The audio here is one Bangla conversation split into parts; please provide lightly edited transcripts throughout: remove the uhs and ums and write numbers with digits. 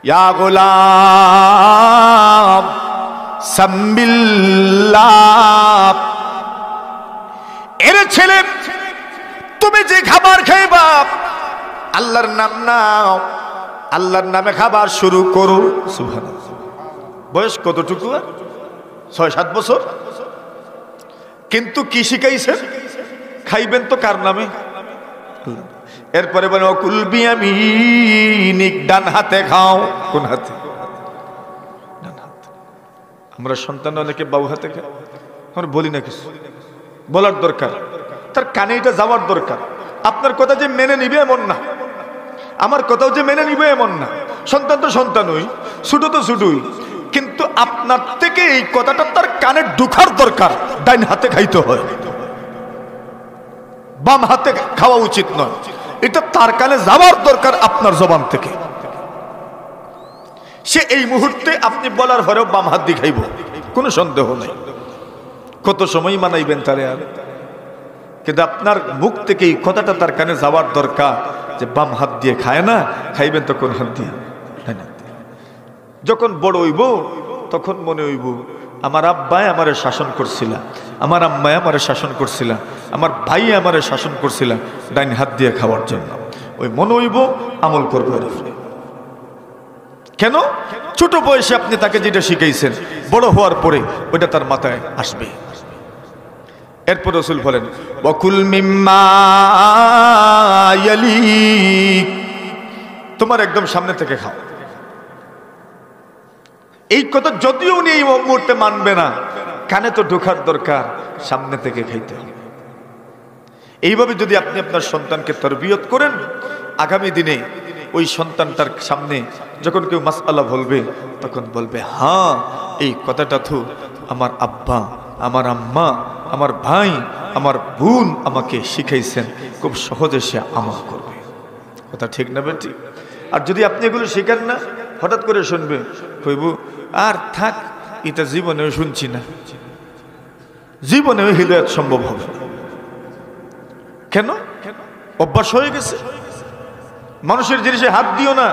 ইয়া গোলাম সাম্বিল্লাহ, এর ছেলে তুমি যে খাবার খাইবা আল্লাহর নাম নাও, আল্লাহর নামে খাবার শুরু করো। সুবহানাল্লাহ। বয়স কতটুকু? 6-7 বছর। কিন্তু কি শিখাইছেন? খাইবেন তো কার নামে? এরপরে বলে অকুল বিয়ামিনিক, ডান হাতে খাও। কোন হাতে? ডান হাতে। আমরা সন্তান অনেকে বাউ হাতে খাই, আমরা বলি না কিছু, বলার দরকার, তার কানে এটা যাওয়ার দরকার। আপনার কথা যে মেনে নিবে এমন না, আমার কথাও যে মেনে নিবে এমন না। সন্তান তো সন্তানই, ছোট তো ছোটই, কিন্তু আপনার থেকে এই কথাটা তার কানে ঢোকার দরকার। ডাইন হাতে খাইতে হয়, বাম হাতে খাওয়া উচিত নয়। এটা তার কানে যাওয়ার দরকার আপনার জবান থেকে। সে এই মুহূর্তে আপনি বলার পরেও বাম হাত দিয়ে খাইব, কোনো সন্দেহ নাই। কত সময় মানাইবেন তারে আর? কিন্তু আপনার মুখ থেকে এই কথাটা তার কানে যাওয়ার দরকার যে বাম হাত দিয়ে খায় না, খাইবেন তো কোন হাত দিয়ে? যখন বড় হইব তখন মনে হইব আমার আব্বাই আমারে শাসন করছিল, আমার আম্মাই আমারে শাসন করছিল, আমার ভাই আমারে শাসন করছিল ডাইন হাত দিয়ে খাওয়ার জন্য। ওই মনে হইব, আমল করবো। কেন? ছোট বয়সে আপনি তাকে যেটা শিখাইছেন, বড় হওয়ার পরে ওইটা তার মাথায় আসবে। এরপর রাসূল বলেন ওয়াকুল মিম্মা ইয়ালিক, তোমার একদম সামনে থেকে খাও। এই কথা যদিও উনি এই মুহূর্তে মানবে না, কানে তো ঢোকার দরকার, সামনে থেকে খাইতে হবে। এইভাবে যদি আপনি আপনার সন্তানকে তরবিয়ত করেন, আগামী দিনে ওই সন্তানটার সামনে যখন কেউ মাসআলা বলবে তখন বলবে, হ্যাঁ এই কথাটা তো আমার আব্বা, আমার আম্মা, আমার ভাই, আমার বোন আমাকে শিখাইছেন, খুব সহজে সে আমল করবে। কথা ঠিক না বেটি? আর যদি আপনি এগুলো শিখেন না, হঠাৎ করে শুনবে, কইব আর থাক, এটা জীবনেও শুনছি না, জীবনেও হিদায়াত সম্ভব হবে না। কেন? অভ্যাস হয়ে গেছে। মানুষের জিনিসে হাত দিও না।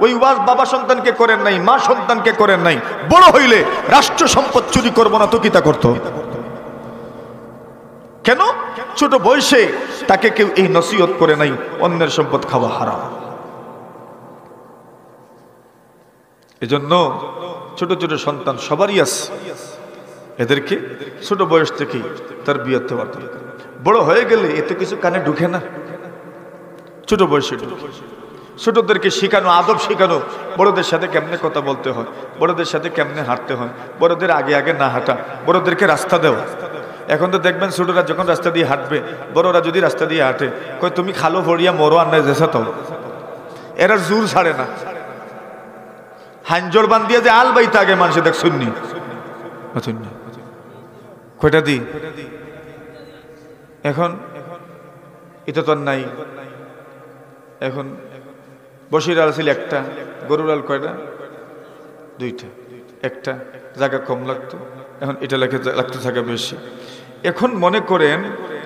ওই ওয়াজ বাবা সন্তানকে করেন নাই, মা সন্তানকে করেন নাই। বড় হইলে রাষ্ট্র সম্পদ চুরি করবো না তো কি তা করতো? কেন? ছোট বয়সে তাকে কেউ এই নসিহত করে নাই, অন্যের সম্পদ খাওয়া হারাম। এজন্য ছোট ছোট সন্তান সবারই আছে, এদেরকে ছোট বয়স থেকেই তারবিয়ত দেওয়ার দরকার। বড় হয়ে গেলে এত কিছু কানে ঢুকে না, ছোট বয়সে ঢুকে। ছোটদেরকে শেখানো, আদব শেখানো, বড়দের সাথে কেমনে কথা বলতে হয়, বড়দের সাথে কেমনে হাঁটতে হয়, বড়দের আগে আগে না হাঁটা, বড়দেরকে রাস্তা দেওয়া। এখন তো দেখবেন ছোটরা যখন রাস্তা দিয়ে হাঁটবে, বড়রা যদি রাস্তা দিয়ে হাঁটে, কই তুমি খালো ভরিয়া মরো আর নাই যেসা তো, এরা জোর ছাড়ে না। হাঞ্জর বান দিয়ে যে আল বাইতে আগে মানুষে দেখ শুননি কয়টা দি, এখন এটা তো নাই। এখন বসির আল ছিল একটা, গরুর আল কয়টা? 2টা। একটা জায়গা কম লাগতো, এখন এটা লাগতো জায়গা বেশি। এখন মনে করেন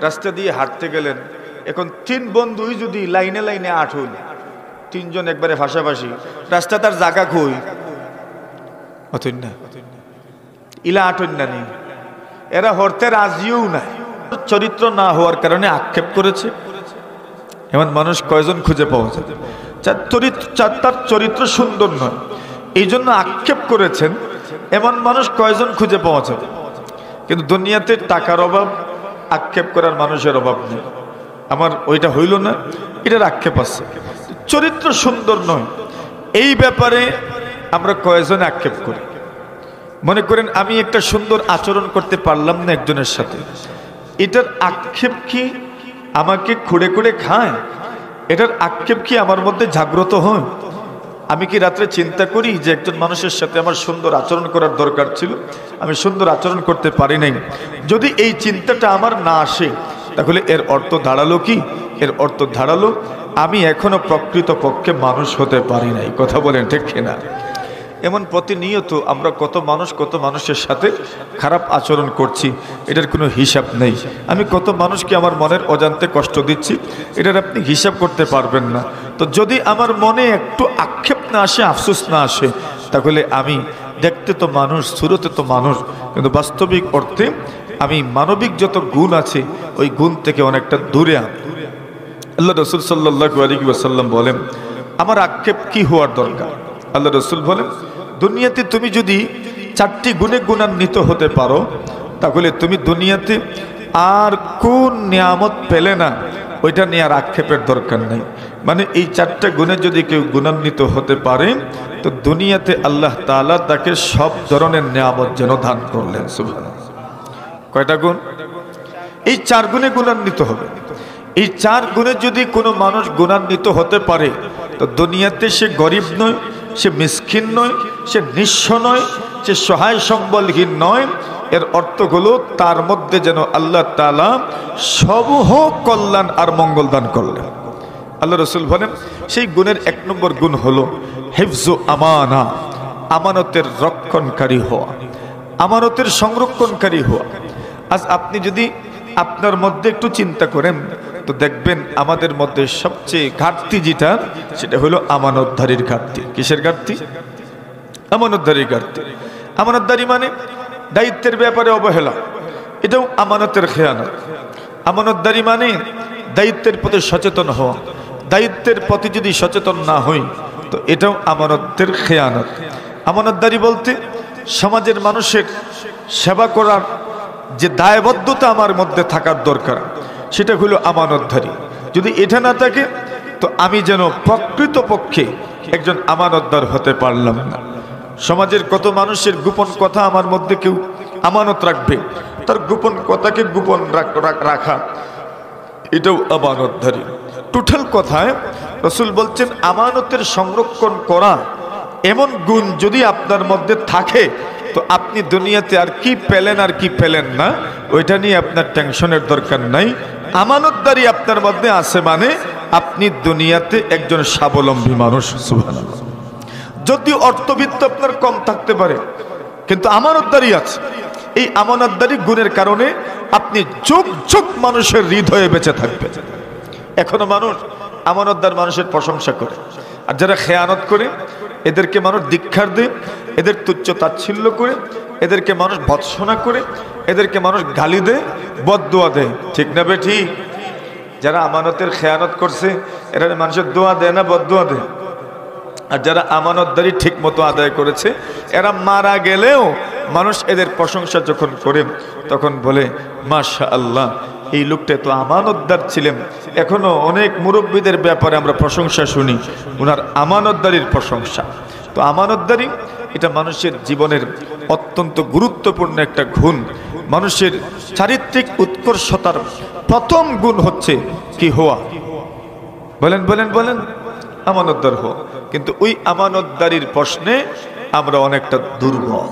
রাস্তা দিয়ে হাঁটতে গেলেন, এখন 3 বন্ধুই যদি লাইনে লাইনে আঠুন, 3 জন একবারে ভাষাভাষী, রাস্তা তার জায়গা কই? অতই না, ইলা আঠুন না নি, এরা হরতে রাজিও নাই। চরিত্র না হওয়ার কারণে আক্ষেপ করেছে। এমন মানুষ কয়জন খুঁজে পাওয়া যায়? তার চরিত্র সুন্দর নয়, এই জন্য আক্ষেপ করেছেন, এমন মানুষ কয়জন খুঁজে পাওয়া যাবে? কিন্তু দুনিয়াতে টাকার অভাব, আক্ষেপ করার মানুষের অভাব নেই। আমার ওইটা হইল না, এটার আক্ষেপ আছে। চরিত্র সুন্দর নয়, এই ব্যাপারে আমরা কয়জন আক্ষেপ করি? মনে করেন আমি একটা সুন্দর আচরণ করতে পারলাম না একজনের সাথে, এটার আক্ষেপ কি আমাকে খুঁড়ে খুঁড়ে খায়? এটার আক্ষেপ কি আমার মধ্যে জাগ্রত হয়? আমি কি রাত্রে চিন্তা করি যে একজন মানুষের সাথে আমার সুন্দর আচরণ করার দরকার ছিল, আমি সুন্দর আচরণ করতে পারি নাই? যদি এই চিন্তাটা আমার না আসে, তাহলে এর অর্থ দাঁড়ালো কি? এর অর্থ দাঁড়ালো আমি এখনো প্রকৃত পক্ষে মানুষ হতে পারি নাই। কথা বলেন ঠিক কিনা? এমন প্রতিনিয়ত আমরা কত মানুষের সাথে খারাপ আচরণ করছি, এটার কোনো হিসাব নেই। আমি কত মানুষকে আমার মনের অজান্তে কষ্ট দিচ্ছি, এটার আপনি হিসাব করতে পারবেন না। তো যদি আমার মনে একটু আক্ষেপ না আসে, আফসোস না আসে, তাহলে আমি দেখতে তো মানুষ, সুরতে তো মানুষ, কিন্তু বাস্তবিক অর্থে আমি মানবিক যত গুণ আছে ওই গুণ থেকে অনেকটা দূরে আনি। আল্লাহ রসুল সাল্লাল্লাহু আলাইহি ওয়াসাল্লাম বলেন, আমার আক্ষেপ কি হওয়ার দরকার? আল্লাহ রসুল বলেন, দুনিয়াতে তুমি যদি 4টি গুণে গুণান্বিত হতে পারো, তাহলে তুমি দুনিয়াতে আর কোন নিয়ামত পেলে না, ওইটা নিয়ে আর আক্ষেপের দরকার নেই। মানে এই 4টা গুণে যদি কেউ গুণান্বিত হতে পারে, তো দুনিয়াতে আল্লাহ তাআলা তাকে সব ধরনের নিয়ামত যেন দান করলেন। সুবহানাল্লাহ। কয়টা গুণ? এই 4 গুণে গুণান্বিত হবে। এই 4 গুণে যদি কোনো মানুষ গুণান্বিত হতে পারে, তো দুনিয়াতে সে গরিব নয়, সে মিসকিন নয়, সে নিঃস্ব নয়, সে সহায় সম্বলহীন নয়। এর অর্থ হলো তার মধ্যে যেন আল্লাহ তাআলা সমূহ কল্যাণ আর মঙ্গল দান করলেন। আল্লাহ রসুল বলেন, সেই গুণের 1 নম্বর গুণ হলো হিফজু আমানা, আমানতের রক্ষণকারী হওয়া, আমানতের সংরক্ষণকারী হওয়া। আজ আপনি যদি আপনার মধ্যে একটু চিন্তা করেন, তো দেখবেন আমাদের মধ্যে সবচেয়ে ঘাটতি যেটা, সেটা হলো আমানতদারির ঘাটতি। কিসের ঘাটতি? আমানতদারির ঘাটতি। আমানতদারি মানে দায়িত্বের ব্যাপারে অবহেলা, এটাও আমানতের খেয়ানত। আমানতদারি মানে দায়িত্বের প্রতি সচেতন হওয়া, দায়িত্বের প্রতি যদি সচেতন না হই, তো এটাও আমানতের খেয়ানত। আমানতদারি বলতে সমাজের মানুষের সেবা করার যে দায়বদ্ধতা আমার মধ্যে থাকার দরকার, সেটা হলো আমানতদারি। যদি এটা না থাকে, তো আমি যেন প্রকৃতপক্ষে একজন আমানতদার হতে পারলাম না। সমাজের কত মানুষের গোপন কথা আমার মধ্যে কেউ আমানত রাখবে, তার গোপন কথাকে গোপন রাখা, এটাও আমানতদারি। টোটাল কথায় রাসূল বলছেন, আমানতের সংরক্ষণ করা এমন গুণ যদি আপনার মধ্যে থাকে, তো আপনি দুনিয়াতে আর কি পেলেন আর কি পেলেন না, ওইটা নিয়ে আপনার টেনশনের দরকার নাই। আমানতদারি আপনার মধ্যে আছে মানে আপনি দুনিয়াতে একজন স্বাবলম্বী মানুষ। সুবহানাল্লাহ। যদিও অর্থবিত্ত আপনার কম থাকতে পারে, কিন্তু আমানতদারি আছে। এই আমানতদারি গুণের কারণে আপনি যুগ যুগ মানুষের হৃদয়ে বেঁচে থাকবেন। এখনো মানুষ আমানতদার মানুষের প্রশংসা করে, আর যারা খেয়ানত করে এদেরকে মানুষ ধিক্কার দেয়, এদের তুচ্ছ তাচ্ছিল্য করে, এদেরকে মানুষ ভৎসনা করে, এদেরকে মানুষ গালি দেয়, বদদোয়া দেয়। ঠিক না বে ঠিক? যারা আমানতের খেয়ানত করছে, এরা মানুষের দোয়া দেয় না, বদদোয়া দেয়। আর যারা আমানতদারি ঠিক মতো আদায় করেছে, এরা মারা গেলেও মানুষ এদের প্রশংসা যখন করে, তখন বলে, মাশাআল্লাহ, এই লোকটা তো আমানতদার ছিলেন। এখনো অনেক মুরব্বীদের ব্যাপারে আমরা প্রশংসা শুনি, ওনার আমানতদারির প্রশংসা। তো আমানতদারি এটা মানুষের জীবনের অত্যন্ত গুরুত্বপূর্ণ একটা গুণ। মানুষের চারিত্রিক উৎকর্ষতার প্রথম গুণ হচ্ছে কি হওয়া? বলেন বলেন বলেন, আমানতদার হওয়া। কিন্তু ওই আমানতদারির প্রশ্নে আমরা অনেকটা দুর্বল।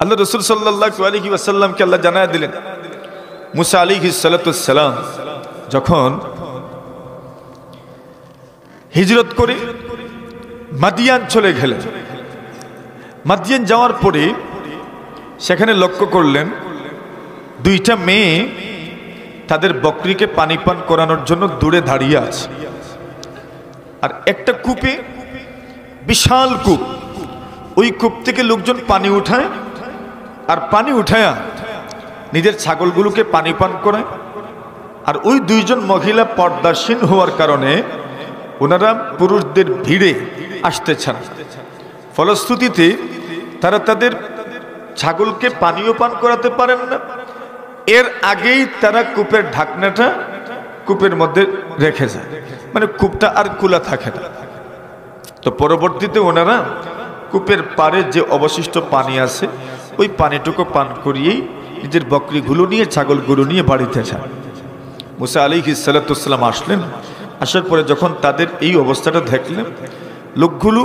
আল্লাহ রাসূল সাল্লাল্লাহু আলাইহি ওয়াসাল্লামকে আল্লাহ জানায়া দিলেন, মুসা আলাইহিস সালাতুস সালাম যখন হিজরত করে মাদিয়ান চলে গেলেন, মাদিয়ান যাওয়ার পরে সেখানে লক্ষ্য করলেন 2টা মেয়ে তাদের বকরিকে পানি পান করানোর জন্য দূরে দাঁড়িয়ে আছে। আর একটা কূপে, বিশাল কূপ, ওই কূপ থেকে লোকজন পানি উঠায়, আর পানি উঠায়া নিজের ছাগলগুলোকে পানি পান করায়। আর ওই 2জন মহিলা পর্দাসীন হওয়ার কারণে ওনারা পুরুষদের ভিড়ে আসতে চান। ফলশ্রুতিতে তারা তাদের ছাগলকে পানীয় পান করাতে পারেন না। এর আগেই তারা কূপের ঢাকনাটা কূপের মধ্যে রেখে যায়, মানে কূপটা আর খোলা থাকে না। তো পরবর্তীতে ওনারা কূপের পাড়ে যে অবশিষ্ট পানি আছে, ওই পানিটুকু পান করিয়েই নিজের বকরিগুলো নিয়ে, ছাগলগুলো নিয়ে বাড়িতে যান। মুসা আলাইহিস সালাতুস সালাম আসলেন। আসার পরে যখন তাদের এই অবস্থাটা দেখলেন, লোকগুলো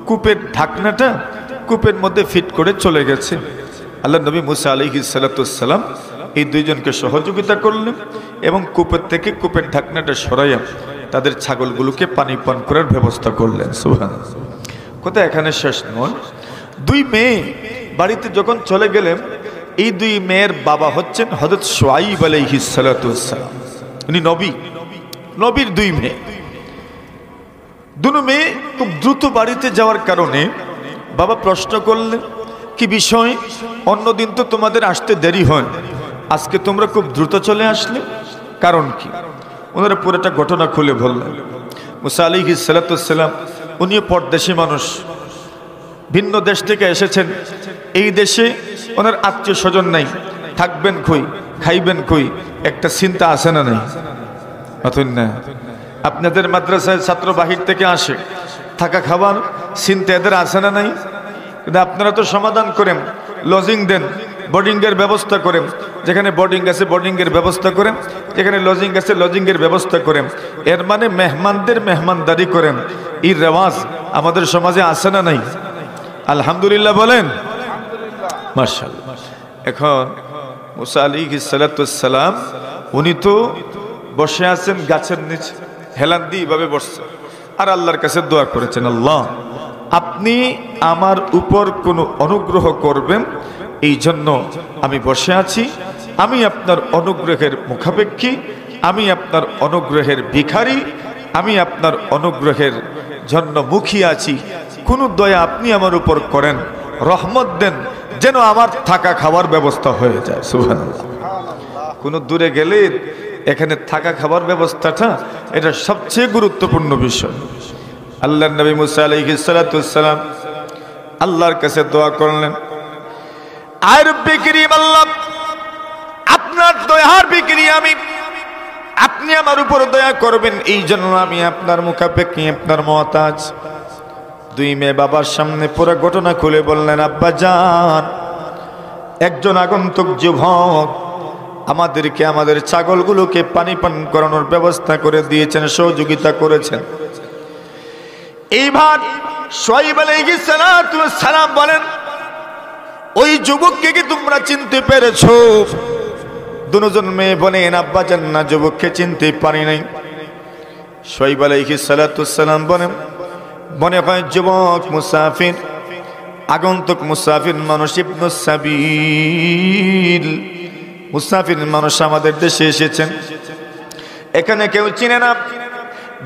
কূপের ঢাকনাটা কূপের মধ্যে ফিট করে চলে গেছে। আল্লাহ নবী মুসা আলাইহিস সালাতুস সালাম এই 2জনকে সহযোগিতা করলেন এবং কূপের থেকে কূপের ঢাকনাটা সরাইয়া তাদের ছাগলগুলোকে পানি পান করার ব্যবস্থা করলেন। সুবহানাল্লাহ। কথা এখানে শেষ নয়। দুই মেয়ে বাড়িতে যখন চলে গেলেন, এই দুই মেয়ের বাবা হচ্ছেন হযরত শুআইব আলাইহিস সালাতু ওয়াস সালাম। উনি নবীর দুই মেয়ে। দুটো মেয়ে খুব দ্রুত বাড়িতে যাওয়ার কারণে বাবা প্রশ্ন করলেন, কি বিষয়? অন্যদিন তো তোমাদের আসতে দেরি হয়, আজকে তোমরা খুব দ্রুত চলে আসলে, কারণ কি? ওনারা পুরোটা ঘটনা খুলে বললেন। মুসা আলাইহিস সালাতু ওয়াস সালাম উনিও পরদেশী মানুষ, ভিন্ন দেশ থেকে এসেছেন। এই দেশে ওনার আত্মীয় স্বজন নাই, থাকবেন কই, খাইবেন কই, একটা চিন্তা আছে না নাই? অথবা না, আপনাদের মাদ্রাসায় ছাত্র বাহির থেকে আসে, থাকা খাবার চিন্তা এদের আছে না নাই? কিন্তু আপনারা তো সমাধান করেন, লজিং দেন, বোর্ডিং এর ব্যবস্থা করেন, যেখানে বোর্ডিং আছে বোর্ডিং এর ব্যবস্থা করেন, যেখানে লজিং আছে লজিং এর ব্যবস্থা করেন। এর মানে মেহমানদের মেহমানদারি করেন। এই রেওয়াজ আমাদের সমাজে আছে না নাই? আলহামদুলিল্লাহ বলেন। মাশাআল্লাহ। এখন মুসা আলাইহিস সালাতু ওয়াস সালাম উনি তো বসে আছেন গাছের নিচে, হেলান দিয়ে এইভাবে বসছেন আর আল্লাহর কাছে দোয়া করেছেন, আল্লাহ আপনি আমার উপর কোনো অনুগ্রহ করবেন, এই জন্য আমি বসে আছি। আমি আপনার অনুগ্রহের মুখাপেক্ষী, আমি আপনার অনুগ্রহের ভিখারি, আমি আপনার অনুগ্রহের জন্য মুখিয়ে আছি। কোনো দয়া আপনি আমার উপর করেন, রহমত দেন, যেন আমার থাকা খাওয়ার ব্যবস্থা হয়ে যায়। সুবহানাল্লাহ। কোনো দূরে গেলে এখানে থাকা খাবার ব্যবস্থাটা এটা সবচেয়ে গুরুত্বপূর্ণ বিষয়। আল্লাহর নবী মুসা আলাইহিস সালাতু ওয়াস সালাম আল্লাহর কাছে দোয়া করলেন, আর বিকরিম আল্লাহ, আপনার দয়ার বিকরি আমি, আপনি আমার উপর দয়া করবেন, এই জন্য আমি আপনার মুখাপেক্ষী, আপনার মুহতাজ। দুই মেয়ে বাবার সামনে পুরো ঘটনা খুলে বললেন, আব্বা জান, একজন আগন্তুক যুবক আমাদেরকে আমাদের ছাগলগুলোকে পানি পান করানোর ব্যবস্থা করে দিয়েছেন, সহযোগিতা করেছেন। এইবার শুআইব আলাইহিস সালাতু ওয়াস সালাম বলেন, ওই যুবককে কি তোমরা চিনতে পেরেছো? দুজন মেয়ে বলেন, আব্বা জান না, যুবককে চিনতে পারি নাই। শুআইব আলাইহিস সালাতু ওয়াস সালাম বলেন, মনে হয় যুবক মুসাফির, আগন্তুক মুসাফির মানুষ, ইবনুস সাবিল, মুসাফির মানুষ আমাদের দেশে এসেছেন, এখানে কেউ চিনে না,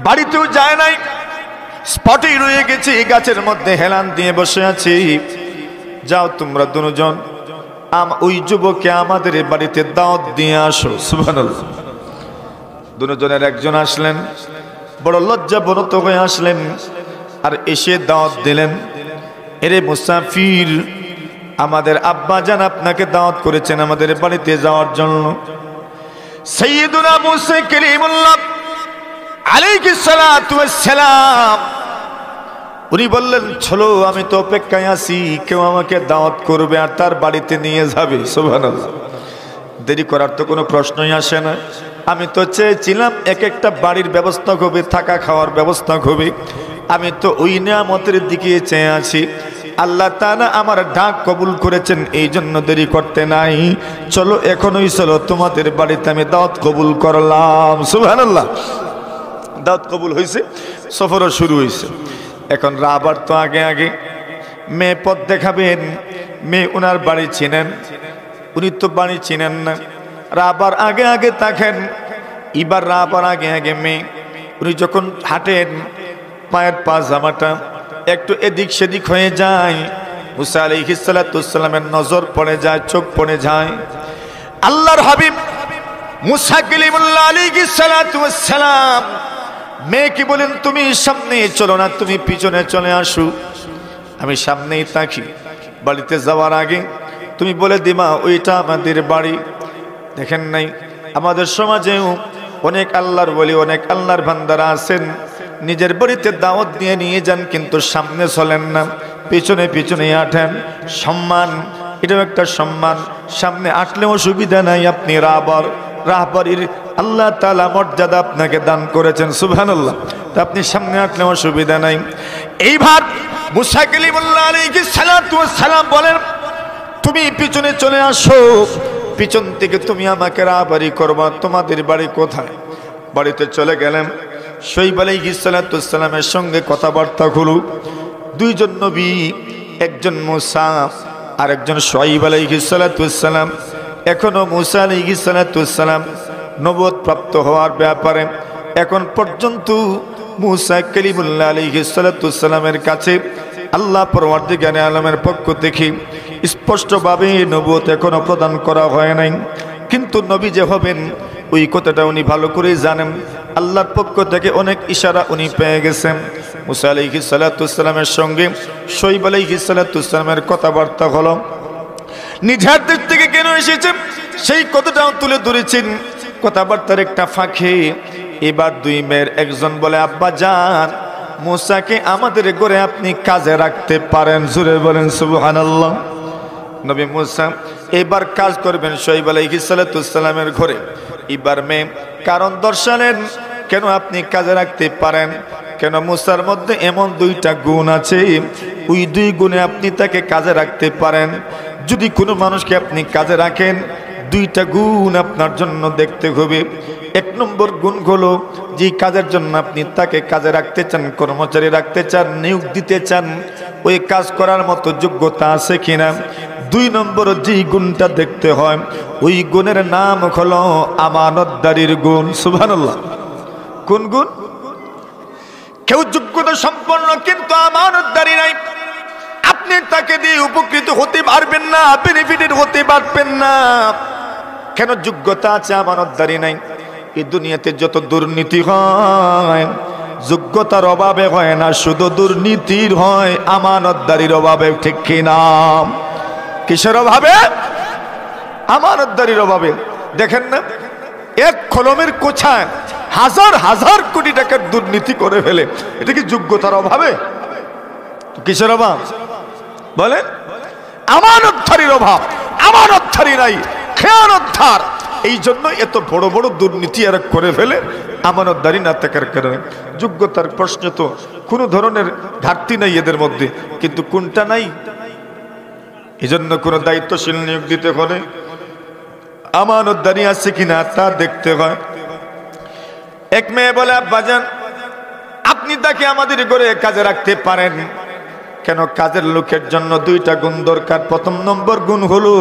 বাড়িতেও যায় নাই, স্পটেই রয়ে গেছে, গাছের মধ্যে হেলান দিয়ে বসে আছি। যাও তোমরা দুজন ওই যুবককে আমাদের বাড়িতে দাওয়াত দিয়ে আসো। সুবহানাল্লাহ। দুজনের একজন আসলেন, বড় লজ্জাবনত হয়ে আসলেন, আর এসে দাওয়াত দিলেন, এরে মুসাফির, আমাদের আব্বা জান আপনাকে দাওয়াত করেছেন আমাদের বাড়িতে যাওয়ার জন্য। সাইয়্যিদুনা মুসা কালিমুল্লাহ আলাইহিস সালাতু ওয়াস সালাম উনি বললেন, চলো, আমি তো অপেক্ষায় আছি, কেউ আমাকে দাওয়াত করবে আর তার বাড়িতে নিয়ে যাবে। সুবহানাল্লাহ। দেরি করার তো কোনো প্রশ্নই আসে না। আমি তো চেয়েছিলাম এক একটা বাড়ির ব্যবস্থা হবে, থাকা খাওয়ার ব্যবস্থা হবে, আমি তো ওই নিয়ামতের দিকে চেয়ে আছি। আল্লাহ তাআলা আমার ডাক কবুল করেছেন, এই জন্য দেরি করতে নাই। চলো, এখনই চলো, তোমাদের বাড়িতে আমি দাওয়াত কবুল করলাম। সুবহানাল্লাহ। দাওয়াত কবুল হয়েছে, সফরও শুরু হয়েছে। এখন রাবার তো আগে আগে মেয়ে পথ দেখাবেন, মেয়ে ওনার বাড়ি চিনেন, উনি তো বাড়ি চিনেন না। রাবার আগে আগে থাকেন, এবার রাবার আগে আগে মেয়ে। উনি যখন হাঁটেন, পায়ের পা জামাটা একটু এদিক সেদিক হয়ে যায়। মুসা আলাইহিস সালাতু ওয়াস সালামের নজর পড়ে যায়, চোখ পড়ে যায়। আল্লাহর হাবিব মুসা কালিমুল্লাহ আলাইহিস সালাতু ওয়াস সালাম মেয়েকে বলেন, তুমি সামনে চলো না, তুমি পিছনে চলে আসো, আমি সামনেই থাকি। বাড়িতে যাওয়ার আগে তুমি বলে দিমা, ওইটা আমাদের বাড়ি। দেখেন নাই, আমাদের সমাজেও অনেক আল্লাহর ওলি, অনেক আল্লাহর বান্দারা আছেন, নিজের বাড়িতে দাওয়াত দিয়ে নিয়ে যান, কিন্তু সামনে চলেন না, পিছনে পিছনে আঠেন। সম্মান, এটাও একটা সম্মান। সামনে আটলেও অসুবিধা নাই, আপনি রাহবারির আল্লাহ তাআলা মর্যাদা আপনাকে দান করেছেন। সুবহানাল্লাহ। তো আপনি সামনে আটলেও অসুবিধা নাই। এইবার মুসা কালিমুল্লাহ আলাইহিস সালাতু ওয়াস সালাম বলেন, তুমি পিছনে চলে আসো, পিছন থেকে তুমি আমাকে রাহবারি করবা, তোমাদের বাড়ি কোথায়? বাড়িতে চলে গেলেন, শুআইব আলাইহিস সালাতু ওয়াস সালামের সঙ্গে কথাবার্তা হলো। দুইজন নবী, একজন মুসা আর একজন শুআয়ব আলাইহিস সালাতু ওয়াস সালাম। এখনো মুসা আলাইহিস সালাতু ওয়াস সালাম নবুয়ত প্রাপ্ত হওয়ার ব্যাপারে এখন পর্যন্ত মুসা কালিমুল্লাহ আলাইহিস সালাতু ওয়াস সালামের কাছে আল্লাহ পরওয়ারদিগারে আলমের পক্ষ থেকে স্পষ্টভাবে নবুয়ত এখনো প্রদান করা হয় নাই। কিন্তু নবী যে হবেন ওই কথাটা উনি ভালো করে জানেন। আল্লাহর পক্ষ থেকে অনেক ইশারা উনি পেয়ে গেছেন। মুসা আলাইহিস সালাতু ওয়াস সালামের সঙ্গে শুআয়ব আলাইহিস সালাতু ওয়াস সালামের কথাবার্তা হলো। নিজের দিক থেকে কেন এসেছেন সেই কথাটাও তুলে ধরেছেন কথাবার্তার একটা ফাঁকে। এবার দুই মেয়ের একজন বলে, আব্বা জান, মুসাকে আমাদের ঘরে আপনি কাজে রাখতে পারেন। জোরে বলেন সুবহানাল্লাহ। নবী মুসা এবার কাজ করবেন শুআয়ব আলাইহিস সালাতু ওয়াস সালামের ঘরে। এবার মেয়ে কারণ দর্শালেন কেন আপনি কাজে রাখতে পারেন, কেন মুসার মধ্যে এমন দুইটা গুণ আছে, ওই দুই গুণে আপনি তাকে কাজে রাখতে পারেন। যদি কোনো মানুষকে আপনি কাজে রাখেন, দুইটা গুণ আপনার জন্য দেখতে হবে। এক নম্বর গুণ হলো যে কাজের জন্য আপনি তাকে কাজে রাখতে চান, কর্মচারী রাখতে চান, নিয়োগ দিতে চান, ওই কাজ করার মতো যোগ্যতা আছে কিনা। দুই নম্বর যে গুণটা দেখতে হয় ওই গুণের নাম হলো আমানতদারির গুণ। সুবহানাল্লাহ। কোন গুণ? কেউ যোগ্যতা সম্পন্ন কিন্তু আমানতদারি নাই, আপনি তাকে দিয়ে উপকৃত হতে পারবেন না, বেনিফিটেড হতে পারবেন না। কেন? যোগ্যতা আছে, আমানতদারি নাই। এই দুনিয়াতে যত দুর্নীতি হয় যোগ্যতার অভাবে হয় না, শুধু দুর্নীতির হয় আমানতদারির অভাবে। ঠিক কিনা? কিসের অভাবে? আমানতদারির অভাবে। দেখেন না, এক কলমের কোছায় হাজার হাজার কোটি টাকার দুর্নীতি করে ফেলে, এটা কি যোগ্যতার অভাবে? কিসের অভাব বলেন? আমানতদারির অভাব। আমানতদারি নাই, খেয়ানতদার। এই জন্য এত বড় বড় দুর্নীতি এরা করে ফেলে, আমানতদারি না থাকার কারণে। যোগ্যতার প্রশ্ন তো কোনো ধরনের ঘাটতি নাই এদের মধ্যে, কিন্তু কোনটা নাই? এই জন্য কোনো দায়িত্বশীল নিয়োগ দিতে হলে আমানতদারি আছে কিনা তা দেখতে হয়। এক মেয়ে বলে, আব্বাজান, আপনি তাকে আমাদের ঘরে কাজে রাখতে পারেন। কেন? কাজের লোকের জন্য দুইটা গুণ দরকার। প্রথম নম্বর গুণ হলো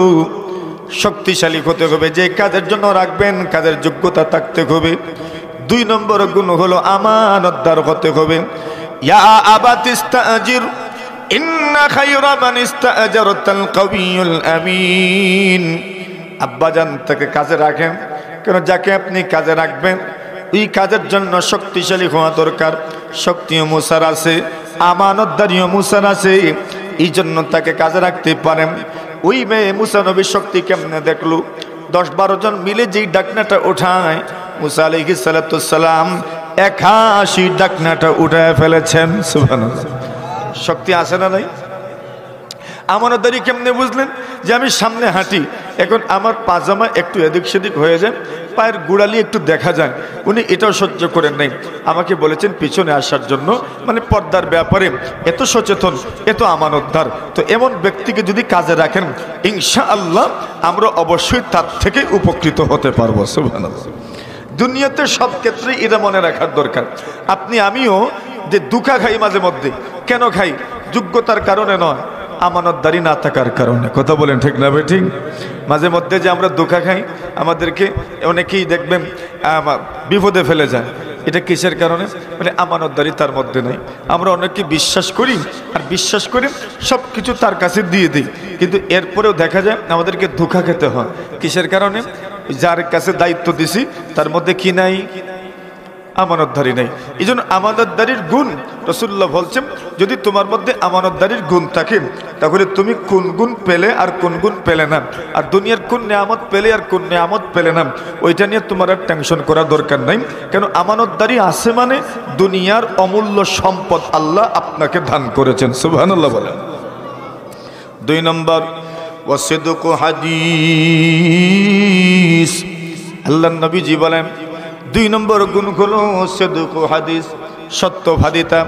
শক্তিশালী হতে হবে, যে কাজের জন্য রাখবেন কাজের যোগ্যতা থাকতে হবে। দুই নম্বর গুণ হলো আমানতদার হতে হবে। ইয়া আবাতিস্তাজির ইন্না খায়রা মান ইস্তাজারতাল কাওয়িয়ুল আমিন। আব্বাজান, তাকে কাজে রাখেন। কেন? যাকে আপনি কাজে রাখবেন ওই কাজের জন্য শক্তিশালী হওয়া দরকার। শক্তিও মুসার আছে, আমানতদারিও মুসার আছে, এই জন্য তাকে কাজে রাখতে পারেন। ওই মেয়ে মুসা নবীর শক্তি কেমনে দেখলো? 10-12 জন মিলে যেই ডাকনাটা ওঠায়, মুসা আলাইহিস সালাতু ওয়াস সালাম 81 ডাকনাটা উঠায় ফেলেছেন। সুবহানাল্লাহ। শক্তি আছে না নাই? আমানতদারি কেমনে বুঝলেন? যে আমি সামনে হাঁটি, এখন আমার পাজামা একটু এদিক সেদিক হয়ে যায়, পায়ের গোড়ালি একটু দেখা যায়, উনি এটাও সহ্য করেন নাই, আমাকে বলেছেন পিছনে আসার জন্য। মানে পর্দার ব্যাপারে এত সচেতন, এত আমানতদার। তো এমন ব্যক্তিকে যদি কাজে রাখেন, ইনশাআল্লাহ আমরা অবশ্যই তার থেকে উপকৃত হতে পারবো। সুবহানাল্লাহ। দুনিয়াতে সব ক্ষেত্রে এটা মনে রাখার দরকার। আপনি আমিও যে দুঃখা খাই মাঝে মধ্যে, কেন খাই? যোগ্যতার কারণে নয়, আমানতদারি না থাকার কারণে। কথা বলেন ঠিক না ঠিক? মাঝে মধ্যে যে আমরা ধোঁকা খাই, আমাদেরকে অনেকেই দেখবেন বিপদে ফেলে যায়। এটা কিসের কারণে? মানে আমানতদারি তার মধ্যে নাই। আমরা অনেককে বিশ্বাস করি, আর বিশ্বাস করে সব কিছু তার কাছে দিয়ে দিই, কিন্তু এরপরেও দেখা যায় আমাদেরকে ধোঁকা খেতে হয়। কিসের কারণে? যার কাছে দায়িত্ব দিছি তার মধ্যে কি নাই? আমানতদারি নাই। এই জন্য আমানতদারির গুণ রাসূলুল্লাহ বলছেন, যদি তোমার মধ্যে আমানতদারির গুণ থাকে তাহলে তুমি কোন গুণ পেলে আর কোন গুণ পেলে না, আর দুনিয়ার কোন নিয়ামত পেলে আর কোন নিয়ামত পেলে না, ওইটা নিয়ে তোমার আর টেনশন করার দরকার নাই। কেন? আমানতদারি আছে মানে দুনিয়ার অমূল্য সম্পদ আল্লাহ আপনাকে দান করেছেন। সুবহানাল্লাহ বলেন। 2 নম্বর ওয়াসিদকু হাদিস। আল্লাহর নবীজি বলেন 2 নম্বর গুণ হলো সিদকু হাদিস, সত্যবাদিতা।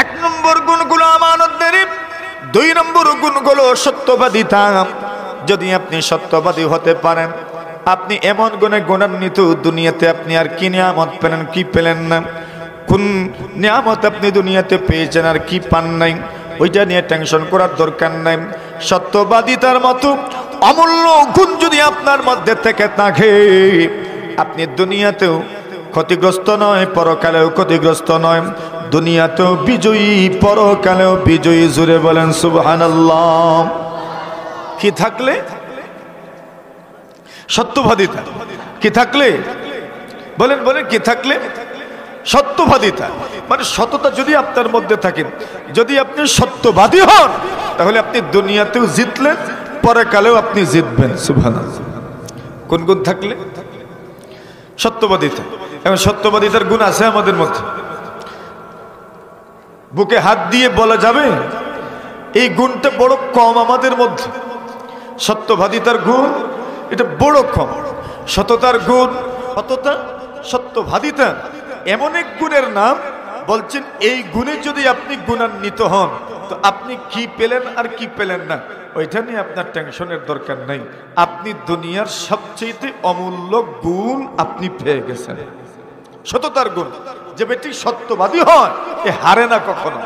1 নম্বর গুণ হলো আমানতদারি, 2 নম্বর গুণ হলো সত্যবাদিতা। যদি আপনি সত্যবাদী হতে পারেন, আপনি এমন গুণে গুণান্বিত, দুনিয়াতে আপনি আর কি নিয়ামত পেলেন, কি পেলেন না, কোন নিয়ামত আপনি দুনিয়াতে পেয়েছেন আর কি পান নাই, ওইটা নিয়ে টেনশন করার দরকার নাই। সত্যবাদিতার মতো অমূল্য গুণ যদি আপনার মধ্যে থেকে থাকে, আপনি দুনিয়াতেও ক্ষতিগ্রস্ত নয়, পরকালেও ক্ষতিগ্রস্ত নয়, দুনিয়াতেও বিজয়ী, পরকালেও বিজয়ী। জুড়ে বলেন সুবহানাল্লাহ। কি থাকলে? সত্যবাদিতা। কি থাকলে? বলেন বলেন, কি থাকলে? সত্যবাদিতা। মানে সততা যদি আপনার মধ্যে থাকে, যদি আপনি সত্যবাদী হন, তাহলে আপনি দুনিয়াতেও জিতলেন, পরকালেও আপনি জিতবেন। সুবহানাল্লাহ। কোন গুণ থাকলে? সত্যবাদিতা। এবং সত্যবাদিতার গুণ আছে আমাদের মধ্যে, বুকে হাত দিয়ে বলা যাবে এই গুণটা বড় কম আমাদের মধ্যে। সত্যবাদিতার গুণ এটা বড় কম। সততার গুণ, সততা, সত্যবাদিতা এমন এক গুণের নাম, বলছেন এই গুণে যদি আপনি গুণান্বিত হন, তো আপনি কি পেলেন আর কি পেলেন না ওইটা নিয়ে আপনার টেনশনের দরকার নাই। আপনি দুনিয়ার সবচেয়ে অমূল্য গুণ আপনি পেয়ে গেছেন, সততার গুণ। যে ব্যক্তি সত্যবাদী হয় এ হারে না, কখনো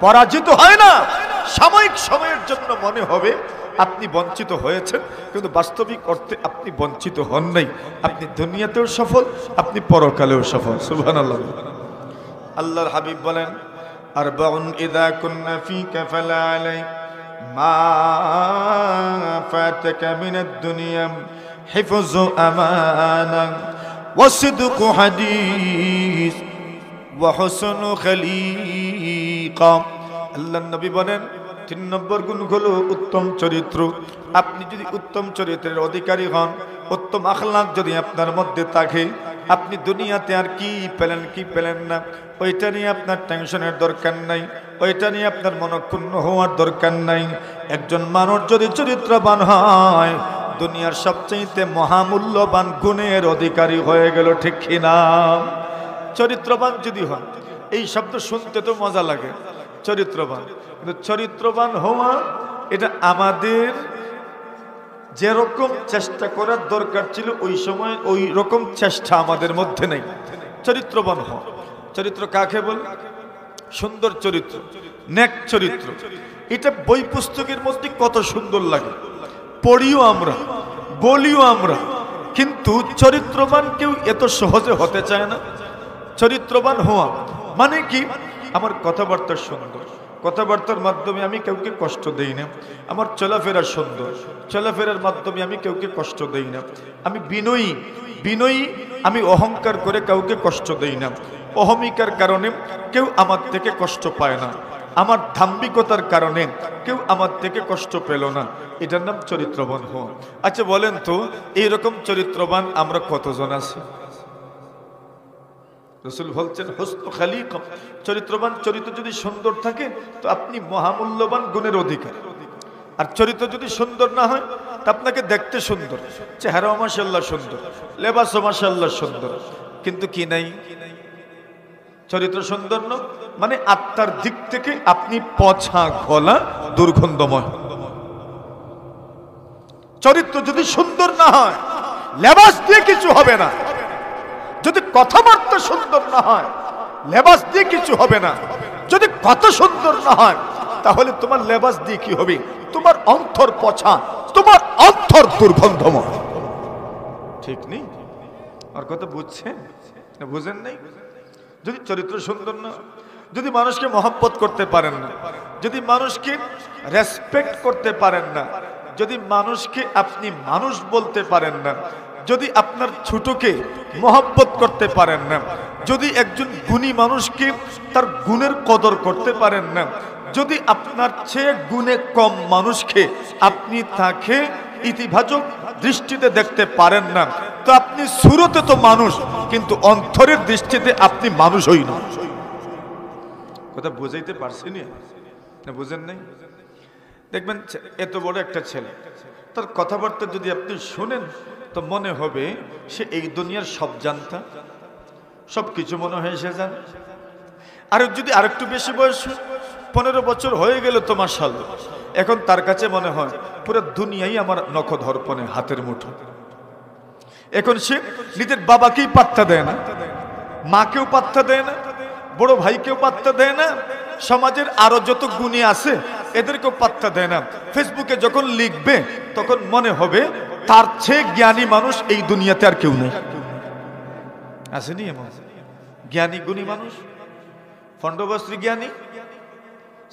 পরাজিত হয় না। সাময়িক সময়ের জন্য মনে হবে আপনি বঞ্চিত হয়েছেন, কিন্তু বাস্তবিক অর্থে আপনি বঞ্চিত হন নাই। আপনি দুনিয়াতেও সফল, আপনি পরকালেও সফল। সুবহানাল্লাহ। আল্লাহর হাবিব বলেন, আরবাউন ইযা কুন্না ফীকা ফালা আলাই মা ফাতাকা মিনাদ দুনিয়া হিফযু আমানা ওয়া সিদকু হাদিস ওয়া হুসনু খলিকা। আল্লাহর নবী বলেন ৩ নম্বর গুণ হলো উত্তম চরিত্র। আপনি যদি উত্তম চরিত্রের অধিকারী হন, উত্তম আখলাক যদি আপনার মধ্যে থাকে, আপনি দুনিয়াতে আর কি পেলেন কি পেলেন না ওইটা নিয়ে আপনার টেনশনের দরকার নাই, ওইটা নিয়ে আপনার মনক্ষুণ্ণ হওয়ার দরকার নাই। একজন মানুষ যদি চরিত্রবান হয়, দুনিয়ার সবচেয়ে মহামূল্যবান গুণের অধিকারী হয়ে গেল, ঠিক কিনা? চরিত্রবান যদি হন, এই শব্দ শুনতে তো মজা লাগে, চরিত্রবান, কিন্তু চরিত্রবান হওয়া এটা আমাদের যেরকম চেষ্টা করার দরকার ছিল ওই সময় ওই রকম চেষ্টা আমাদের মধ্যে নেই। চরিত্রবান হওয়া, চরিত্র কাকে বলে? সুন্দর চরিত্র, নেক চরিত্র। এটা বই পুস্তকের মধ্যে কত সুন্দর লাগে, পড়িও আমরা, বলিও আমরা, কিন্তু চরিত্রবান কেউ এত সহজে হতে চায় না। চরিত্রবান হওয়া মানে কি? আমার কথাবার্তা সুন্দর, কথাবার্তার মাধ্যমে আমি কাউকে কষ্ট দেই না। আমার চলাফেরা সুন্দর, চলাফেরার মাধ্যমে আমি কাউকে কষ্ট দেই না। আমি বিনয়ী, বিনয়ী, আমি অহংকার করে কাউকে কষ্ট দেই না। অহমিকার কারণে কেউ আমার থেকে কষ্ট পায় না, আমার ধাম্বিকতার কারণে কেউ আমার থেকে কষ্ট পেল না। এটার নাম চরিত্রবান হওয়া। আচ্ছা বলেন তো, এইরকম চরিত্রবান আমরা কতজন আছি? রাসূল বলছেন হুসনু খালিকা, চরিত্রবান চরিত্র যদি সুন্দর থাকে তো আপনি মহামূল্যবান গুণের অধিকারী। আর চরিত্র যদি সুন্দর না হয় তা আপনাকে দেখতে সুন্দর, চেহারাও মাশাআল্লাহ সুন্দর, লেবাসও মাশাআল্লাহ সুন্দর, কিন্তু কি নাই? চরিত্র সুন্দর না মানে আত্মার দিক থেকে আপনি পচা গলা, দুর্গন্ধময়। চরিত্র যদি সুন্দর না হয়, লেবাস দিয়ে কিছু হবে না। যদি কথাবার্তা সুন্দর না হয়, লেবাস দিয়ে কিছু হবে না। যদি কথা সুন্দর না হয়, তাহলে তোমার লেবাস দিয়ে কি হবে? তোমার অন্তর পচা, তোমার অন্তর দুর্গন্ধময়। ঠিক নেই? আর কথা বুঝছেন না বুঝেন নাই? যদি চরিত্র সুন্দর না, যদি মানুষকে মহব্বত করতে পারেন না, যদি মানুষকে রেসপেক্ট করতে পারেন না, যদি মানুষকে আপনি মানুষ বলতে পারেন না, যদি আপনার ছোটকে মহব্বত করতে পারেন না, যদি একজন গুণী মানুষকে তার গুণের কদর করতে পারেন না, যদি আপনার চেয়ে গুণে কম মানুষকে আপনি তাকে ইতিবাচক দৃষ্টিতে দেখতে পারেন না, তো আপনি সুরতে তো মানুষ, কিন্তু অন্তরের দৃষ্টিতে আপনি মানুষ হই না। কথা বুঝাইতে পারছি না? বুঝেন নাই? দেখবেন এত বড় একটা ছেলে, তার কথাবার্তা যদি আপনি শোনেন তো মনে হবে সে এই দুনিয়ার সব জানতা, সব কিছু মনে হয় সে জানে। আর যদি আরেকটু বেশি বয়স, 15 বছর হয়ে গেল তো মাশাআল্লাহ, এখন তার কাছে মনে হয় পুরো দুনিয়াই আমার নখদর্পণে হাতের মুঠো। এখন সে নিজের বাবাকেই পাত্তা দেয় না, মাকেও পাত্তা দেয় না, বড় ভাইকেও পাত্তা দেয় না, সমাজের আরো যত গুণী আছে এদেরকেও পাত্তা দেয় না। ফেসবুকে যখন লিখবে তখন মনে হবে তার চেয়ে জ্ঞানী মানুষ এই দুনিয়াতে আর কেউ নেই। আসেনি এমন জ্ঞানী গুণী মানুষ? 15 বছর জ্ঞানী,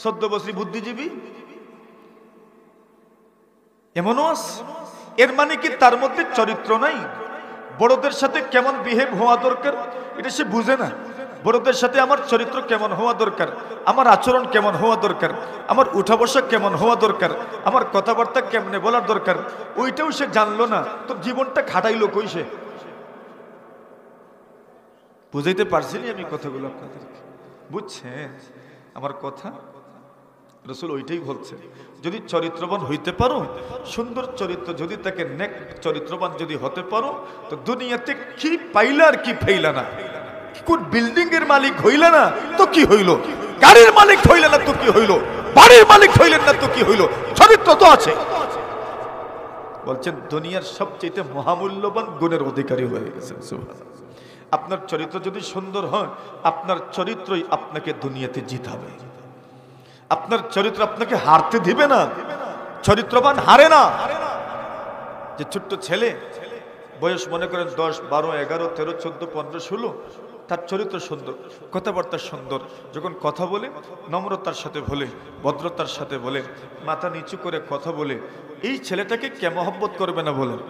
14 বছর বুদ্ধিজীবী, এমনও আছে। এর মানে কি তার মধ্যে চরিত্র নাই? বড়দের সাথে কেমন বিহেভ হওয়া দরকার এটা সে বুঝে না। বড়দের সাথে আমার চরিত্র কেমন হওয়া দরকার, আমার আচরণ কেমন হওয়া দরকার, আমার উঠা বসা কেমন হওয়া দরকার, আমার কথাবার্তা কেমনে বলার দরকার, ওইটাও সে জানলো না। তো জীবনটা খাটাইলো কই সে? বুঝাইতে পারছি না আমি কথাগুলো আপনাদেরকে? বুঝছেন আমার কথা? রাসূল ওইটাই বলছে, যদি চরিত্রবান হইতে পারো, সুন্দর চরিত্র যদি তাকে নেক চরিত্রবান যদি হতে পারো, তো দুনিয়াতে কি পাইলা আর কি পাইলা না, কোন বিল্ডিং এর মালিক হইলা না তো কি হইল, গাড়ির মালিক হইলা না তো কি হইল, বাড়ির মালিক হইলেন না তো কি হইল, চরিত্র তো আছে। বলছেন দুনিয়ার সবচেয়ে মহামূল্যবান গুণের অধিকারী হয়ে গেছেন। সুবহানাল্লাহ। আপনার চরিত্র যদি সুন্দর হয়, আপনার চরিত্রই আপনাকে দুনিয়াতে জিতাবে। আপনার চরিত্র আপনাকে হারতে দিবে না। চরিত্রবান হারে না। যে ছোট্ট ছেলে, বয়স মনে করেন 10, 12, 11, 13, 14, 15, 16, তার চরিত্র সুন্দর, কথাবার্তা সুন্দর, যখন কথা বলে নম্রতার সাথে বলে, ভদ্রতার সাথে বলে, মাথা নিচু করে কথা বলে, এই ছেলেটাকে কে মহব্বত করবে না বলেন?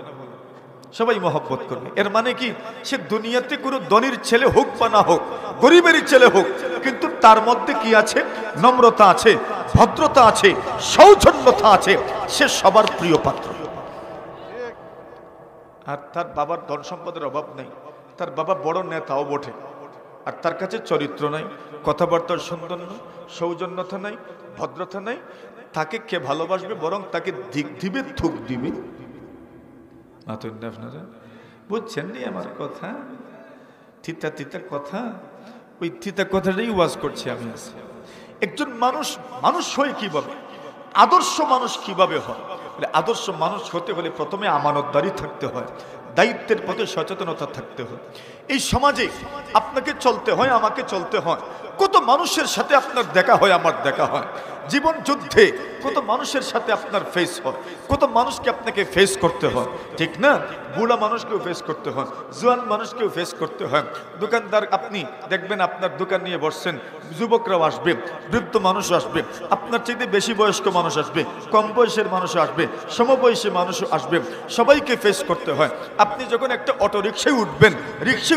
সবাই মহব্বত করবে। এর মানে কি সে দুনিয়াতে কোনো ধনীর ছেলে হোক বা না হোক, গরিবেরই ছেলে হোক, কিন্তু তার মধ্যে কি আছে? নম্রতা আছে, ভদ্রতা আছে, সৌজন্যতা আছে, সে সবার প্রিয় পাত্র। আর তার বাবার ধন সম্পদের অভাব নেই, তার বাবা বড় নেতাও বটে, আর তার কাছে চরিত্র নাই, কথাবার্তার সুন্দর নয়, সৌজন্যতা নাই, ভদ্রতা নাই, তাকে কে ভালোবাসবে? বরং তাকে দিক দিবে, থুক দিবে। আপনারা বুঝছেন নি আমার কথা? তিতা তিতা কথা, ওই তিতা কথাটাই ওয়াজ করছি আমি। আছি একজন মানুষ, মানুষ হয় কিভাবে, আদর্শ মানুষ কিভাবে হয়? আদর্শ মানুষ হতে হলে প্রথমে আমানতদারি থাকতে হয়, দায়িত্বের প্রতি সচেতনতা থাকতে হয়। এই সমাজে আপনাকে চলতে হয়, আমাকে চলতে হয়। কত মানুষের সাথে আপনার দেখা হয়, আমার দেখা হয়। জীবন যুদ্ধে কত মানুষের সাথে আপনার ফেস হয়, কত মানুষকে আপনাকে ফেস করতে হয়, ঠিক না? বুড়া মানুষকেও ফেস করতে হয়, জোয়ান মানুষকেও ফেস করতে হয়। দোকানদার, আপনি দেখবেন আপনার দোকান নিয়ে বসছেন, যুবকরাও আসবে, বৃদ্ধ মানুষ আসবে, আপনার চাইতে বেশি বয়স্ক মানুষ আসবে, কম বয়সের মানুষও আসবে, সমবয়সী মানুষও আসবে, সবাইকে ফেস করতে হয়। আপনি যখন একটা অটো রিক্সায়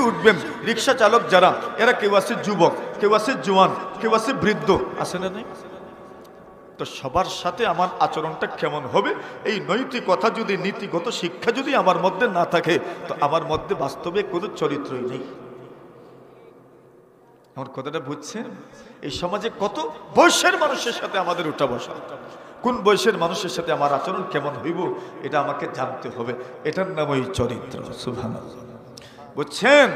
উঠবেন, রিক্সা চালক যারা, এরা কেউ আছে যুবক, কেউ আছে জোয়ান, কেউ আছে বৃদ্ধ, আছে না? নেই? তো সবার সাথে আমার আচরণটা কেমন হবে? এই নৈতিকতা যদি, নীতিগত শিক্ষা যদি আমার মধ্যে না থাকে, তো আমার মধ্যে বাস্তবে কোনো চরিত্রই নেই। আমার কথাটা বুঝছেন? এই সমাজে কত বয়সের মানুষের সাথে আমাদের উঠা বসা, কোন বয়সের মানুষের সাথে আমার আচরণ কেমন হইব এটা আমাকে জানতে হবে। এটার নাম ওই চরিত্র। সুবহানাল্লাহ। বুঝছেন?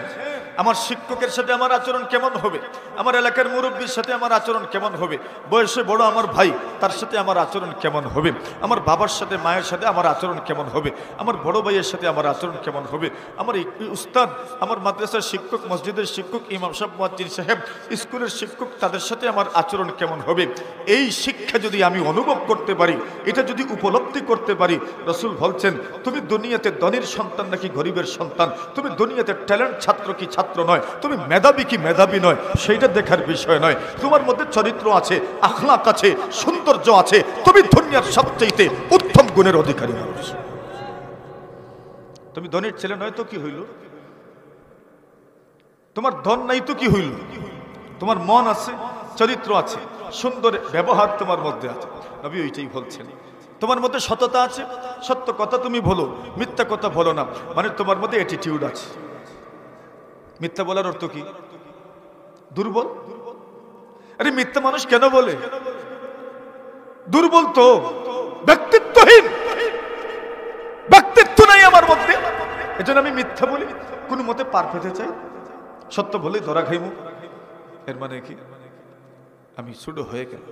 আমার শিক্ষকের সাথে আমার আচরণ কেমন হবে, আমার এলাকার মুরব্বীর সাথে আমার আচরণ কেমন হবে, বয়সে বড় আমার ভাই, তার সাথে আমার আচরণ কেমন হবে, আমার বাবার সাথে, মায়ের সাথে আমার আচরণ কেমন হবে, আমার বড় ভাইয়ের সাথে আমার আচরণ কেমন হবে, আমার উস্তাদ, আমার মাদ্রাসার শিক্ষক, মসজিদের শিক্ষক, ইমাম সাহেব, মুয়াজ্জিন সাহেব, স্কুলের শিক্ষক, তাদের সাথে আমার আচরণ কেমন হবে। এই শিক্ষা যদি আমি অনুভব করতে পারি, এটা যদি উপলব্ধি করতে পারি, রাসূল বলছেন তুমি দুনিয়াতে ধনীর সন্তান নাকি গরিবের সন্তান, তুমি দুনিয়াতে ট্যালেন্ট ছাত্র কি ছাত্র নয়, তুমি মেধাবী কি মেধাবী নয়, সেইটা দেখার বিষয় নয়। তোমার মধ্যে চরিত্র আছে, আখলাক আছে, সৌন্দর্য আছে, তুমি দুনিয়ার সবচেয়ে উত্তম গুণের অধিকারী মানুষ। তুমি ধনীর ছেলে নয় তো কি হইল, তোমার ধন নাই তো কি হইল, তোমার মন আছে, চরিত্র আছে, সুন্দর ব্যবহার তোমার মধ্যে আছে। নবী ওইটাই বলছেন, তোমার মধ্যে সততা আছে, সত্য কথা তুমি বলো, মিথ্যা কথা বলো না, মানে তোমার মধ্যে অ্যাটিটিউড আছে। মিথ্যা বলার অর্থ কি? দুর্বল। আরে মিথ্যা মানুষ কেন বলে? দুর্বল তো, ব্যক্তিত্বহীন, ব্যক্তিত্ব নাই আমার মধ্যে, এজন্য আমি মিথ্যা বলি, কোন মতে পার পেতে চাই, সত্য বলে ধরা খাইমু। এর মানে কি? আমি ছোট হয়ে গেল।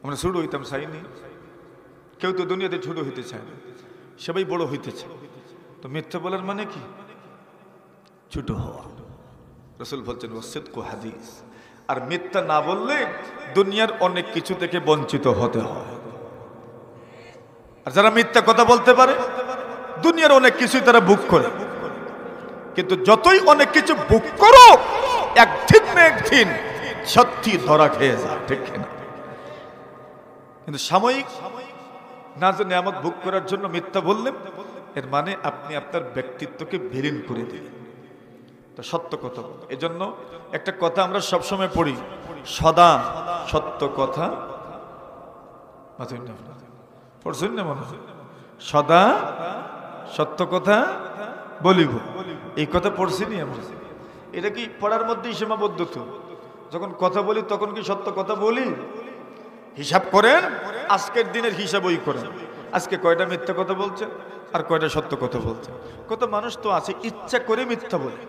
আমরা ছোট হইতাম চাইনি, কেউ তো দুনিয়াতে ছোট হইতে চায় না, সবাই বড় হইতে চায়। তো মিথ্যা বলার মানে কি? ছোট হওয়া। রাসূল বলছেন ওয়াসিদকু হাদিস, আর মিথ্যা না বললে দুনিয়ার অনেক কিছু থেকে বঞ্চিত হতে হয়। আর যারা মিথ্যা কথা বলতে পারে দুনিয়ার অনেক কিছুই তারা বুক করে, কিন্তু যতই অনেক কিছু বুক করো একদিন না একদিন সত্যি ধরা খেয়ে যায়, ঠিক না? কিন্তু সাময়িক নাজ নিয়ামত ভোগ করার জন্য মিথ্যা বললেন, এর মানে আপনি আপনার ব্যক্তিত্বকে বিলীন করে দিলেন। তো সত্য কথা বল। এজন্য একটা কথা আমরা সবসময় পড়ি, সদা সত্য কথা পড়ছেন না মনে হয়? সদা সত্য কথা বলিব, এই কথা পড়ছি নি আমরা? এটা কি পড়ার মধ্যেই সীমাবদ্ধ? তো যখন কথা বলি তখন কি সত্য কথা বলি? হিসাব করেন, আজকের দিনের হিসাব ওই করেন, আজকে কয়টা মিথ্যা কথা বলছেন আর কয়টা সত্য কথা বলছেন। কত মানুষ তো আছে ইচ্ছা করে মিথ্যা বলে,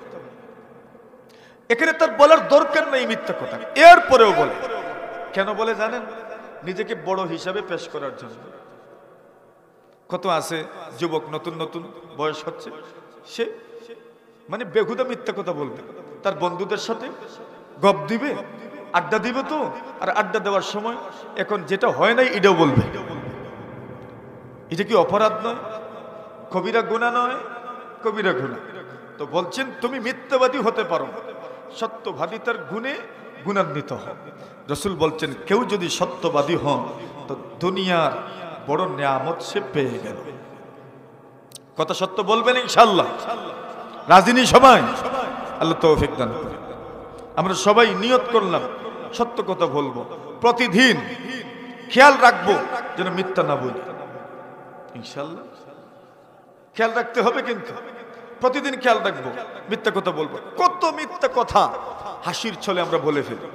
এখানে তার বলার দরকার নেই মিথ্যা কথা, এরপরেও বলে। কেন বলে জানেন? নিজেকে বড় হিসাবে পেশ করার জন্য। কত আছে যুবক, নতুন নতুন বয়স হচ্ছে, সে মানে বেহুদা মিথ্যা কথা বলবে, তার বন্ধুদের সাথে গপ দিবে, আড্ডা দিবে। তো আর আড্ডা দেওয়ার সময় এখন যেটা হয় নাই এটাও বলবে। এটা কি অপরাধ নয়? কবিরা গুনাহ নয়? কবিরা গুনাহ। তো বলছেন তুমি মিথ্যাবাদী হতে পারো, সত্যবাদিতার গুণে গুণান্বিত হও। রাসূল বলছেন কেউ যদি সত্যবাদী হন তো দুনিয়ার বড় নিয়ামত সে পেয়ে গেল। কথা সত্য বলবেন ইনশাআল্লাহ? রাজিনী সবাই? আল্লাহ তৌফিক দান করুন। আমরা সবাই নিয়ত করলাম সত্য কথা বলবো, প্রতিদিন খেয়াল রাখবো যেন মিথ্যা না বলি। ইনশাআল্লাহ খেয়াল রাখতে হবে, কিন্তু প্রতিদিন খেয়াল রাখবো, মিথ্যা কথা বলবো। কত মিথ্যা কথা হাসির ছলে আমরা বলে ফেলি,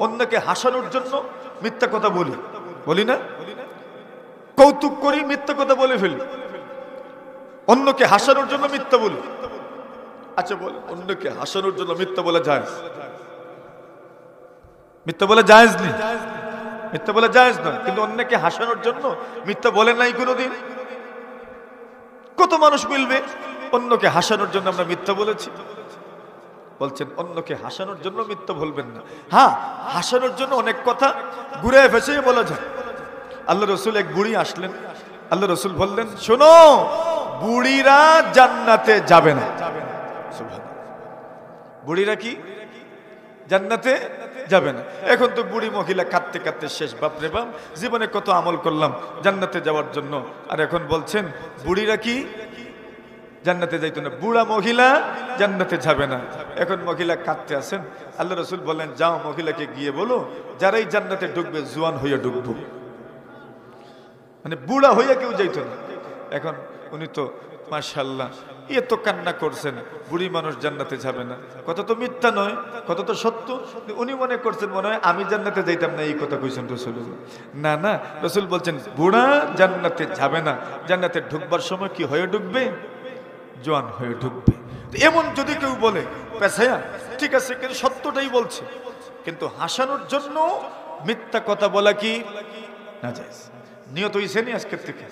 অন্যকে হাসানোর জন্য মিথ্যা কথা বলি, বলি না? কৌতুক করি, মিথ্যা কথা বলে ফেলি, অন্যকে হাসানোর জন্য মিথ্যা বলি। আচ্ছা বল, অন্যকে হাসানোর জন্য মিথ্যা বলা যায়? মিথ্যা বলা জায়েজ নেই, মিথ্যা বলা জায়েজ নয়, কিন্তু অন্যকে হাসানোর জন্য মিথ্যা বলেন নাই কোনোদিন? কত মানুষ মিলবে অন্যকে হাসানোর জন্য আমরা মিথ্যা বলেছি। বলছেন অন্যকে হাসানোর জন্য মিথ্যা বলবেন না। হ্যাঁ, হাসানোর জন্য অনেক কথা ঘুরে ফেসে বলা যায়। আল্লাহ রসুল, এক বুড়ি আসলেন, আল্লাহ রসুল বললেন শোনো, বুড়িরা জান্নাতে যাবে না। বুড়িরা কি জান্নাতে যাবে না? এখন তো বুড়ি মহিলা কাঁদতে কাঁদতে শেষ, বাপরে বাপ, জীবনে কত আমল করলাম জান্নাতে যাওয়ার জন্য, আর এখন বলছেন বুড়িরা কি জান্নাতে যাইতো না, বুড়া মহিলা জান্নাতে যাবে না। এখন মহিলা কাঁদতে আছেন, আল্লাহ রসুল বললেন যাও মহিলাকে গিয়ে বলো যারাই জান্নাতে ঢুকবে জোয়ান হইয়া ঢুকবো, মানে বুড়া হইয়া কেউ যাইতো না। এখন উনি তো মাশাআল্লাহ এত কান্না করছেন, বুড়ি মানুষ জান্নাতে যাবে না, কথা তো মিথ্যা নয়, কথা তো সত্য। উনি মনে করছেন মনে হয় আমি জান্নাতে যাইতাম না, এই কথা কইছেন রসুল। না না, রসুল বলছেন বুড়া জান্নাতে যাবে না, জান্নাতে ঢুকবার সময় কি হয়ে ঢুকবে? জোয়ান হয়ে ঢুকবে। এমন যদি কেউ বলে পেছায়া, ঠিক আছে, কিন্তু সত্যটাই বলছে, কিন্তু হাসানোর জন্য মিথ্যা কথা বলা কি না যায়? নিয়ত হইছে নি আজকের থেকে?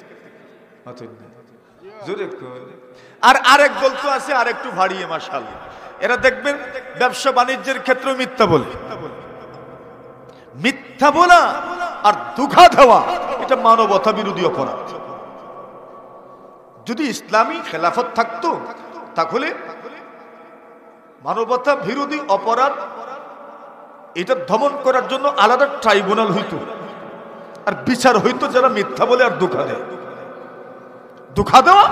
আর আরেক দল তো আছে আর একটু ভাড়িয়ে, মাশাআল্লাহ, এরা দেখবেন ব্যবসা বাণিজ্যের ক্ষেত্রে মিথ্যা বলে। মিথ্যা বলা আর ধোঁকা দেওয়া এটা মানবতা বিরোধী অপরাধ। যদি ইসলামী খেলাফত থাকতো তাহলে মানবতা বিরোধী অপরাধ এটা দমন করার জন্য আলাদা ট্রাইব্যুনাল হইতো, আর বিচার হইতো যারা মিথ্যা বলে আর ধোঁকা দেয়। ধোঁকা দেওয়া,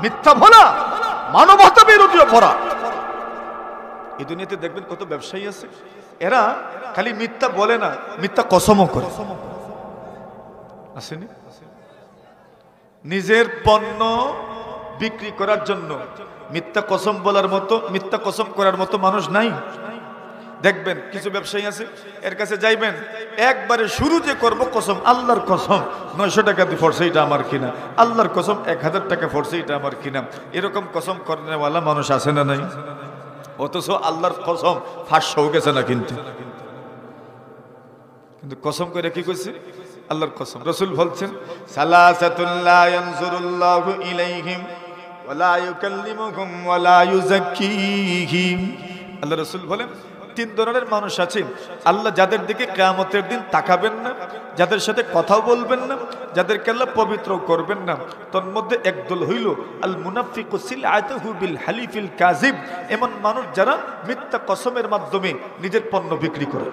মিথ্যা বলা মানবতা বিরোধী অপরাধ। এই দুনিয়াতে দেখবেন কত ব্যবসায়ী আছে, এরা খালি মিথ্যা বলে না, মিথ্যা কসমও করে। আসেনি? নিজের পণ্য বিক্রি করার জন্য মিথ্যা কসম বলার মতো, মিথ্যা কসম করার মতো মানুষ নাই। দেখবেন কিছু ব্যবসায়ী আছে, এর কাছে যাইবেন একবারে শুরু যে করব কসম, আল্লাহর কসম 900 টাকা দিয়ে ফরছে এটা আমার কিনা, আল্লাহর কসম 1000 টাকা ফরছে এটা আমার কিনা, এরকম কসম করেওয়ালা মানুষ আছে না নাই? অথচ আল্লাহর কসম 500 গেছে না, কিন্তু কসম করে কি কইছে? আল্লাহর কসম। রাসূল বলছেন সালাসাতুল লা ইয়ানজুরুল্লাহু ইলাইহিম ওয়া লা ইউকাল্লিমুহুম ওয়া লা ইউযাক্কিহিম। আল্লাহ রাসূল বলেন তিন ধরনের মানুষ আছে আল্লাহ যাদের দিকে কিয়ামতের দিন তাকাবেন না, যাদের সাথে কথাও বলবেন না, যাদেরকে আল্লাহ পবিত্র করবেন না। তোর মধ্যে একদল হইল আল মুনাফিকু সিলআতুহু বিল হালিফিল কাযিব, এমন মানুষ যারা মিথ্যা কসমের মাধ্যমে নিজের পণ্য বিক্রি করে,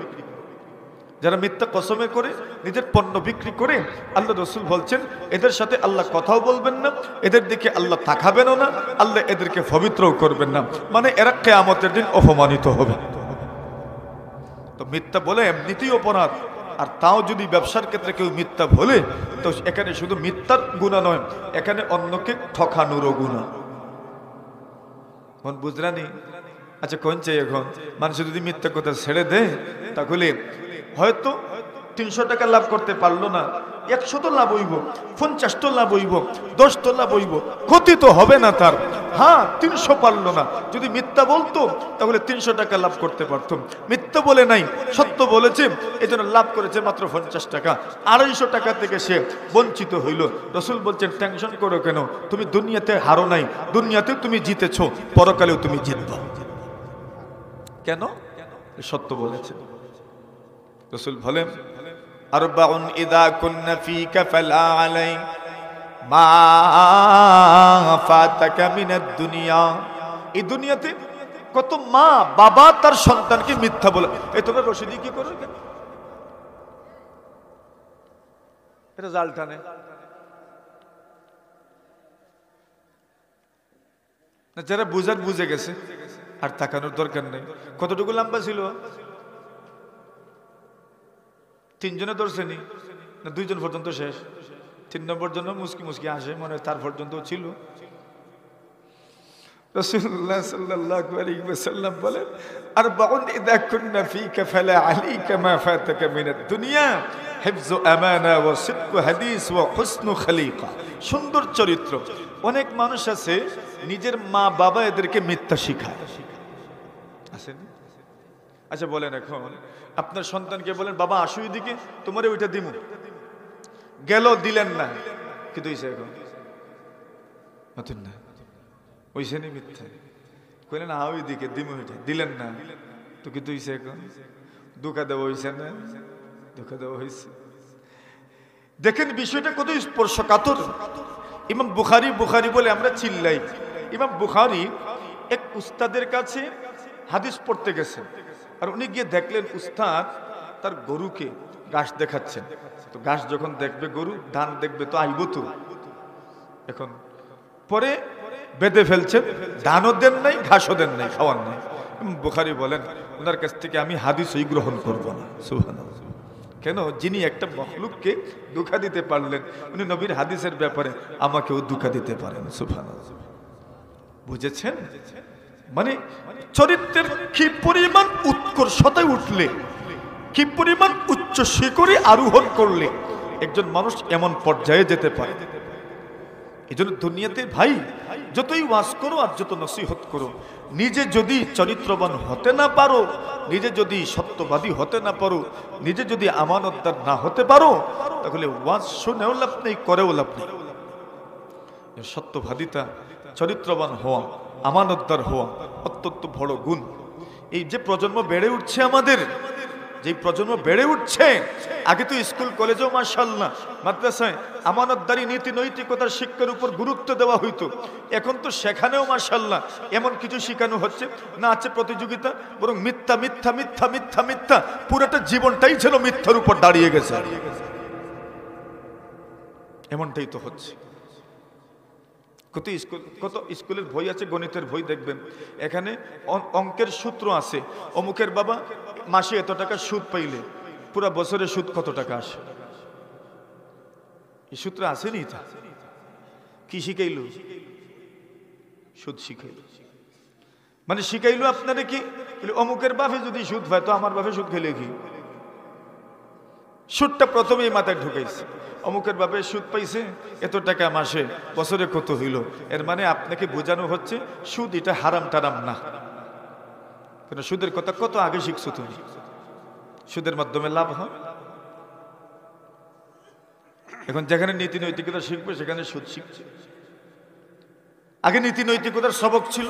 যারা মিথ্যা কসমে করে নিজের পণ্য বিক্রি করে। আল্লাহ রাসূল বলছেন এদের সাথে আল্লাহ কথাও বলবেন না, এদের দিকে আল্লাহ তাকাবেনও না, আল্লাহ এদেরকে পবিত্রও করবেন না, মানে এরা কিয়ামতের দিন অপমানিত হবে। তো মিথ্যা বলে এমনিতেই অপরাধ, আর তাও যদি ব্যবসার ক্ষেত্রে কেউ মিথ্যা বলে তো এখানে শুধু মিথ্যার গুনাহ নয়, এখানে অন্যকে ঠকানোরও গুনাহ। মন বুঝলানি? আচ্ছা কোন চাই এখন মানুষ যদি মিথ্যা কথা ছেড়ে দেয় তাহলে হয়তো 300 টাকা লাভ করতে পারলো না, 100 তো লাভ হইব, 50 তো লাভ হইব, 10 তো লাভ হইব, ক্ষতি তো হবে না তার। হ্যাঁ 300 পারলো না, যদি মিথ্যা বলতো তাহলে 300 টাকা লাভ করতে পারতো। মিথ্যা বলে নাই, সত্য বলেছে, এজন্য লাভ করেছে মাত্র 50 টাকা, 250 টাকা থেকে সে বঞ্চিত হইল। রাসূল বলছেন টেনশন করো কেন, তুমি দুনিয়াতে হারো নাই, দুনিয়াতে তুমি জিতেছো, পরকালেও তুমি জিতবা। কেন? সত্য বলেছে। রাসূল বলেন আরবাউন ইযা কুন্না ফীকা ফালা আলাই মা ফাতাকা মিনাদ দুনিয়া। এই দুনিয়াতে কত মা বাবা তার সন্তানকে মিথ্যা বলে। এই তোমরা রশিদি কি করো? এটা জাল টানে না, যারা বুঝার বুঝে গেছে আর তাকানোর দরকার নেই। কতটুকু লম্বা ছিল? 3 জনে ধরছেনি না 2 জন পর্যন্ত শেষ? 3 নম্বর জন্য মুস্কি মুস্কি আসে, মনে হয় তার পর্যন্ত ছিল। রাসূলুল্লাহ সাল্লাল্লাহু আলাইহি ওয়াসাল্লাম বলেন আরবাউন ইযা কুন্না ফীকা ফালা আলাইকা মা ফাতাকা মিনাদ দুনিয়া হিফযু আমানা ওয়া সিদকু হাদিস ওয়া হুসনু খলিকা। সুন্দর চরিত্র। অনেক মানুষ আছে নিজের মা বাবা এদেরকে মিথ্যা শিখায়, আছে না? আচ্ছা বলেন এখন আপনার সন্তানকে বলেন বাবা আসো এদিকে তোমারে ওইটা দিমু, গেল দিলেন না, কিন্তু হইছে এখন নতুন না ওইছে নি মিথ্যা কইলেন আও এদিকে দিমু, ওইটা দিলেন না তো কিন্তু হইছে এখন ধোঁকা দেওয়া হইছে না, ধোঁকা দেওয়া হইছে। দেখেন বিষয়টা কত স্পর্শকাতর। ইমাম বুখারী বলে আমরা চিল্লাই। ইমাম বুখারী এক উস্তাদের কাছে হাদিস পড়তে গেছেন, আর উনি গিয়ে দেখলেন উস্তাদ তার গরুকে ঘাস দেখাচ্ছেন। তো ঘাস যখন দেখবে গরু, ধান দেখবে তো আইব তো, এখন পরে বেঁধে ফেলছেন, ধানও দেন নাই ঘাসও দেন নাই, খাওয়ার নাই। বুখারী বলেন ওনার কাছ থেকে আমি হাদিসই গ্রহণ করব না। সুবহানাল্লাহ। কেন? যিনি একটা মখলুককে ধোঁকা দিতে পারলেন, উনি নবীর হাদিসের ব্যাপারে আমাকেও ধোঁকা দিতে পারেন। সুবহানাল্লাহ। বুঝেছেন? মানে চরিত্রের কি পরিমাণ উৎকর্ষতায় উঠলে, কি পরিমাণ উচ্চ শিখরে আরোহণ করলে একজন মানুষ এমন পর্যায়ে যেতে পারে। এই জন্য দুনিয়াতে ভাই যতই ওয়াজ করো আর যত নসিহত করো, নিজে যদি চরিত্রবান হতে না পারো, নিজে যদি সত্যবাদী হতে না পারো, নিজে যদি আমানতদার না হতে পারো, তাহলে ওয়াজ শুনেও লাভ নেই, করেও লাভ নেই। সত্যবাদিতা, চরিত্রবান হওয়া, আমানতদার হওয়া অত্যন্ত বড় গুণ। এই যে প্রজন্ম বেড়ে উঠছে আমাদের, যে প্রজন্ম বেড়ে উঠছে, আগে তো স্কুল কলেজেও মাশাআল্লাহ মাদ্রাসায় আমানতদারি নীতি নৈতিকতার শিক্ষার উপর গুরুত্ব দেওয়া হইতো। এখন তো সেখানেও মাশাআল্লাহ এমন কিছু শেখানো হচ্ছে না আছে প্রতিযোগিতা, বরং মিথ্যা মিথ্যা মিথ্যা মিথ্যা মিথ্যা, পুরোটা জীবনটাই যেন মিথ্যার উপর দাঁড়িয়ে গেছে। এমনটাই তো হচ্ছে। কত স্কুলের বই আছে, গণিতের বই দেখবেন এখানে অঙ্কের সূত্র আছে, অমুকের বাবা মাসে এত টাকা সুদ পাইলে পুরা বছরের সুদ কত টাকা আসে, এই সূত্র আসেনি। তা কি শিখাইল? সুদ শিখাইল। মানে শিখাইল আপনারা কি অমুকের বাপে যদি সুদ পায় তো আমার বাপে সুদ খেলে কি? সুদটা প্রথমেই মাথায় ঢুকাইছে, অমুকের বাপে সুদ পাইছে এত টাকা মাসে, বছরে কত হইল। এর মানে আপনাকে বোঝানো হচ্ছে সুদ এটা হারাম টারাম না। কেন? সুদের কথা কত আগে শিখছো তুমি, সুদের মাধ্যমে লাভ হয়। এখন যেখানে নীতি নৈতিকতা শিখবে সেখানে সুদ শিখছে। আগে নীতি নৈতিকতার সবক ছিল,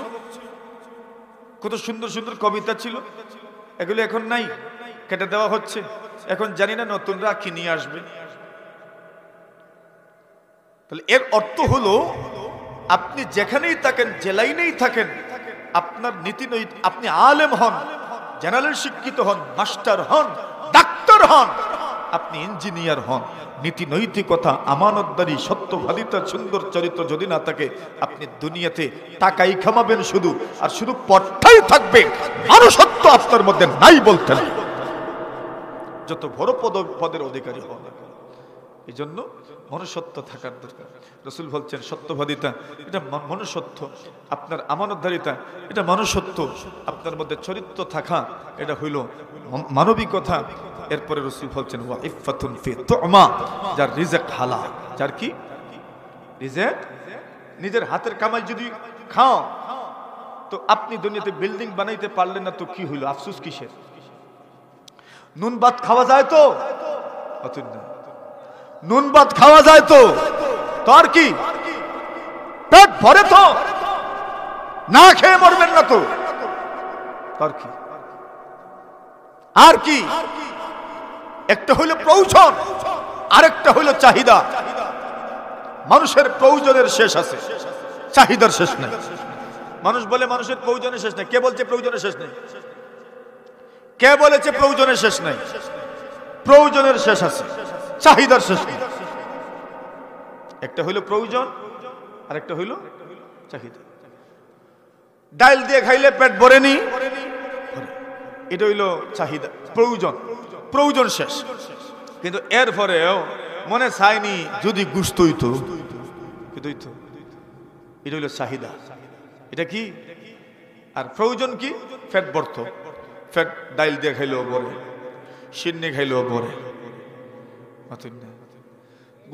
কত সুন্দর সুন্দর কবিতা ছিল, এগুলো এখন নাই, কেটে দেওয়া হচ্ছে। এখন জানি না নতুনরা কি নিয়ে আসবে। তাহলে এর অর্থ হলো আপনি যেখানেই থাকেন, যে লাইনেই থাকেন, আপনার নীতি নৈতিক, আপনি আলেম হন, জেনারেল শিক্ষিত হন, মাস্টার হন, ডাক্তার হন, আপনি ইঞ্জিনিয়ার হন, নীতি নৈতিকতা, আমানতদারি, সত্যবাদিতা, সুন্দর চরিত্র যদি না থাকে, আপনি দুনিয়াতে টাকাই খামাবেন শুধু, আর শুধু পথটাই থাকবে, মানুষত্ব আপনার মধ্যে নাই বলতে নাই, যত বড় পদের অধিকারী হন। এই জন্য মনুষ্যত্ব থাকার দরকার। রাসূল বলছেন সত্যবাদিতা এটা মনুষ্যত্ব, আপনার আমানতদারিতা এটা মনুষ্যত্ব, আপনার মধ্যে চরিত্র থাকা এটা হইল মানবিকতা। এরপরে রাসূল বলছেন ওয়া ইফফাতুন ফি তু'মা, যার রিজিক হালাল, যার কি রিজিক, নিজের হাতের কামাই যদি খাও, তো আপনি দুনিয়াতে বিল্ডিং বানাইতে পারলেন না, তো কি হইল, আফসোস কিসের? নুন ভাত খাওয়া যায় তো, অতুল না, নুন ভাত খাওয়া যায় তো, আর কি পেট ভরে তো, না খেয়ে মরবেন না তো, আর কি, আর কি? একটা হইল প্রয়োজন, আরেকটা হইল চাহিদা। মানুষের প্রয়োজনের শেষ আছে, চাহিদার শেষ নেই। মানুষ বলে মানুষের প্রয়োজনের শেষ নেই। কে বলছে প্রয়োজনের শেষ নেই? কে বলেছে প্রয়োজনের শেষ নেই? প্রয়োজনের শেষ আছে, চাহিদার শেষ নেই। একটা হইল প্রয়োজন, আরেকটা হইল চাহিদা। ডাল দিয়ে খাইলে পেট ভরেনি, এটা হইল চাহিদা, প্রয়োজন, প্রয়োজন শেষ। কিন্তু এরপরেও মনে চাইনি যদি গুস্ত হইতো, এটা হইল চাহিদা। এটা কি? আর প্রয়োজন কি? ফ্যাট ভরত, ফ্যাট ডাইল দিয়ে খাইলেও ভরে, সিন্নি খাইলেও ভরে।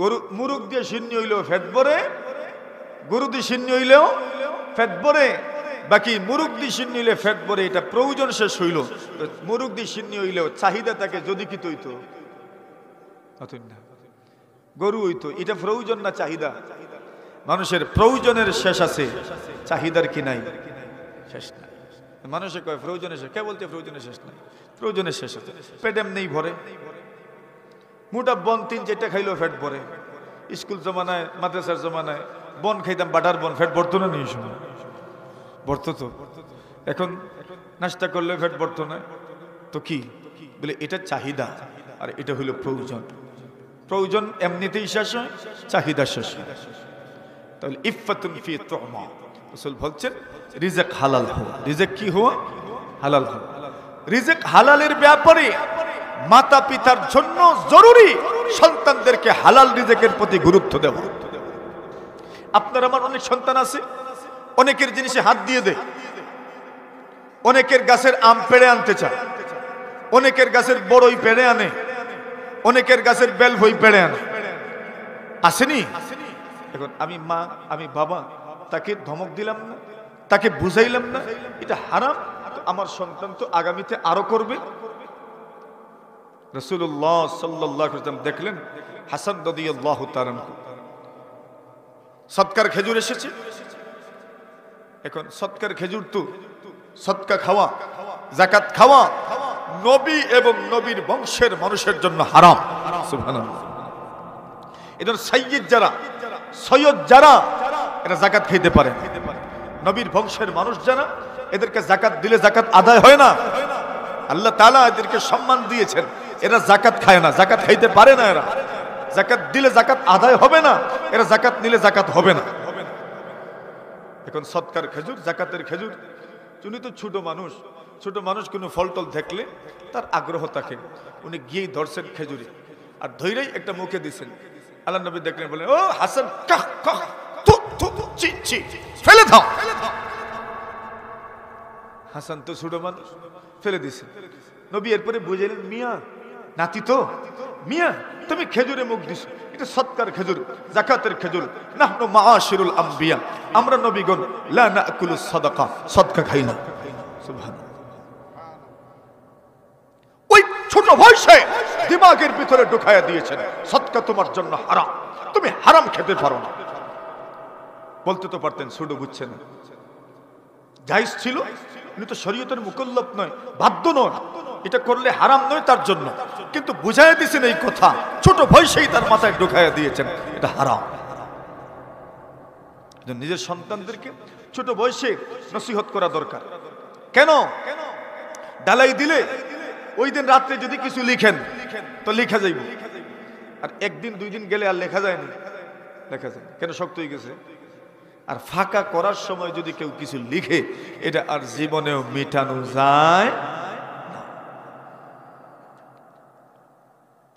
গরু মুরগ দিয়ে সিন্নি হইলেও ফ্যাট ভরে, গরু দিয়ে সিন্নি হইলেও ফ্যাট ভরে, বাকি মুরগ দিয়ে সিন্নি হইলে ফ্যাট ভরে। এটা প্রয়োজন শেষ হইল। মুরগ দিয়ে সিন্নি হইলেও চাহিদা তাকে যদি কি তৈতো, গরু হইতো। এটা প্রয়োজন না চাহিদা? মানুষের প্রয়োজনের শেষ আছে, চাহিদার কি নাই? শেষ নাই। মানুষে কয় প্রয়োজনের শেষ, কে বলতে প্রয়োজনের শেষ নাই? প্রয়োজনের শেষ আছে। পেট এমনিই ভরে, মোটা বন 3-4টা খাইলেও ফ্যাট ভরে। স্কুল জমানায়, মাদ্রাসার জমানায় বন খাইতাম, বাটার বন, ফ্যাট ভরতো না? নিয়ে শুনো, ভরতো তো। এখন নাস্তা করলে ফ্যাট ভরতো না তো কি বলে? এটা চাহিদা, আর এটা হইল প্রয়োজন। প্রয়োজন এমনিতেই শেষ হয়, চাহিদা শেষ হয়। তাহলে ইফফাতুন ফি তু'মা, রাসূল বলছেন রিজিক হালাল হো। রিজিক কি হো? হালাল হো। রিজিক হালালের ব্যাপারে মাতা পিতার জন্য জরুরি সন্তানদেরকে হালাল রিজিকের প্রতি গুরুত্ব দেওয়া। আপনার আমার অনেক সন্তান আছে, অনেকের জিনিসে হাত দিয়ে দেয়, অনেকের গাছের আম পেড়ে আনতে চায়, অনেকের গাছের বড়ই পেড়ে আনে, অনেকের গাছের বেল ভই পেড়ে আনে, আসেনি? এখন আমি মা, আমি বাবা, তাকে ধমক দিলাম না, তাকে বুঝাইলাম না, এটা হারাম, তো আমার সন্তান তো আগামীতে আরো করবে। রাসূলুল্লাহ সাল্লাল্লাহু আলাইহি ওয়াসাল্লাম দেখলেন হাসান রাদিয়াল্লাহু তাআলা সদকার খেজুর এসেছে। এখন সদকার খেজুর তো সদকা খাওয়া, যাকাত খাওয়া নবী এবং নবীর বংশের মানুষের জন্য হারাম। সুবহানাল্লাহ। এদের সাইয়্যিদ যারা, সৈয়দ যারা, এরা যাকাত খাইতে পারে। নবীর বংশের মানুষ যারা, এদেরকে যাকাত দিলে যাকাত আদায় হয় না। আল্লাহ তাআলা এদেরকে সম্মান দিয়েছেন, এরা যাকাত খায় না, যাকাত খাইতে পারে না। এরা যাকাত দিলে যাকাত আদায় হবে না, এরা যাকাত নিলে যাকাত হবে না। এখন সদকার খেজুর, যাকাতের খেজুর, উনি তো ছোট মানুষ, ছোট মানুষ কোনো ফল টল দেখলে তার আগ্রহ থাকে, উনি গিয়েই ধরছেন খেজুরে, আর ধৈরেই একটা মুখে দিচ্ছেন। আল্লাহ নবী দেখলেন, বলেন ও হাসান, কাহ কাহ তু তু চি চি, ফেলে দাও। হাসান তো ছোট মানুষ, ফেলে দিছে। নবী এরপরে বুঝাইলেন, মিয়া নাতি তো, মিয়া তুমি খেজুরে মুখ দিছো, এটা সদকার খেজুর, যাকাতের খেজুর। নাহনু মাআশিরুল আম্বিয়া, আমরা নবীগণ লা নাকুলুস সাদাকা, সদকা খাই না। সুবহানাল্লাহ। ওই ছোট বয়সে দিমাগের ভিতরে ঢুকায়া দিয়েছেন সদকা তোমার জন্য হারাম, তুমি হারাম খেতে পারো না। বলতে তো পারতেন, ছোট বুঝছেন, জায়েজ ছিল, উনি তো শরীয়তের মুকাল্লাফ নয়, বাধ্য নয়, এটা করলে হারাম নয় তার জন্য, কিন্তু বুঝাইয়া দিয়েছেন এই কথা, ছোট বয়সেই তার মাথায় ঢুকাইয়া দিয়েছেন এটা হারাম। নিজের সন্তানদেরকে ছোট বয়সে নসিহত করা দরকার। কেন? ডালাই দিলে ওই দিন রাত্রে যদি কিছু লিখেন তো লেখা যাইব, আর একদিন দুই দিন গেলে আর লেখা যায় না, লেখা যায় কেন? শক্ত হয়ে গেছে। আর ফাঁকা করার সময় যদি কেউ কিছু লিখে, এটা আর জীবনেও মেটানো যায় না।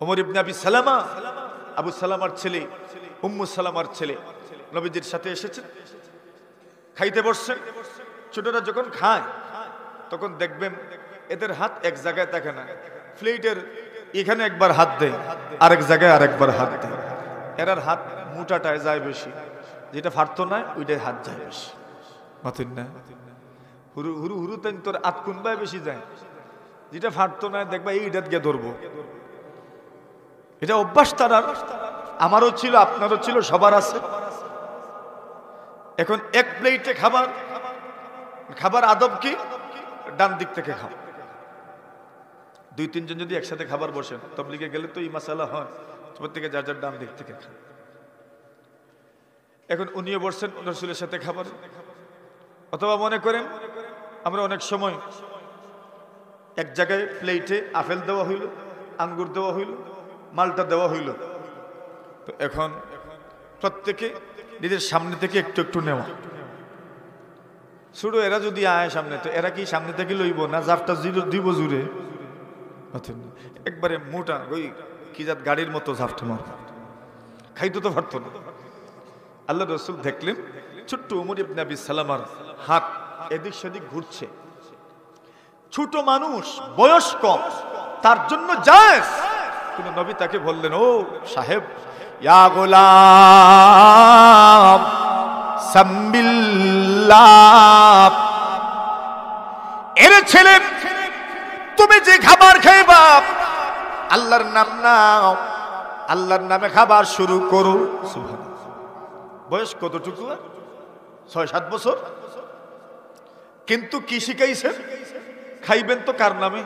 ওমর ইবনে আবি সালামা, আবু সালামার ছেলে, উম্মু সালামার ছেলে নবীজির সাথে এসেছেন, খাইতে বসছেন। ছোটরা যখন খায় তখন দেখবেন এদের হাত এক জায়গায় থাকে না, প্লেটের এখানে একবার হাত দেয়, আরেক জায়গায় আরেকবার হাত দেয়। এরার হাত মোটাটায় যায় বেশি, যেটা ফাটতো না ওইটাই হাত যায় বেশি। মাথুন না হুরু হুরু হুরু তাই তোর হাত কোনবায় বেশি যায়, যেটা ফাটতো না দেখবা এইটা গিয়ে ধরবো। এটা অভ্যাস তার, আমারও ছিল, আপনারও ছিল, সবার আছে। এখন এক প্লেটে খাবার, খাবার আদব কি? ডান দিক থেকে খাও। দুই তিনজন যদি একসাথে খাবার বসেন, তবলিগে গেলে তো এই মাসালা হয়, প্রত্যেকে যার যার ডান দিক থেকে খান। এখন উনিও বসছেন রাসূলের সাথে খাবার। অথবা মনে করেন আমরা অনেক সময় এক জায়গায় প্লেটে আপেল দেওয়া হইল, আঙ্গুর দেওয়া হইল, মালটা দেওয়া হইল, তো এখন প্রত্যেকে নিজের সামনে থেকে একটু একটু নেওয়া। ছোট এরা যদি আয় সামনে, তো এরা কি সামনে থেকে লইব না জাফটা দিব জুড়ে? একবারে মোটা ওই কি জাত গাড়ির মতো ঝাপটা মার, খাইতে তো পারতো না। আল্লাহ রাসূল দেখলেন ছোট্ট ওমর ইবনে আবি সালামার হাত এদিক সেদিক ঘুরছে। ছোট মানুষ, বয়স কম, তার জন্য জায়েজ, কিন্তু নবী তাকে বললেন, ও সাহেব, ইয়া গোলাম সাম্বিল্লাহ, এরে ছেলে, তুমি যে খাবার খাইবা আল্লাহর নাম নাও, আল্লাহর নামে খাবার শুরু করো। বয়স কতটুকু? ৬-৭ বছর। কিন্তু কি শিখাইছেন? খাইবেন তো কার নামে?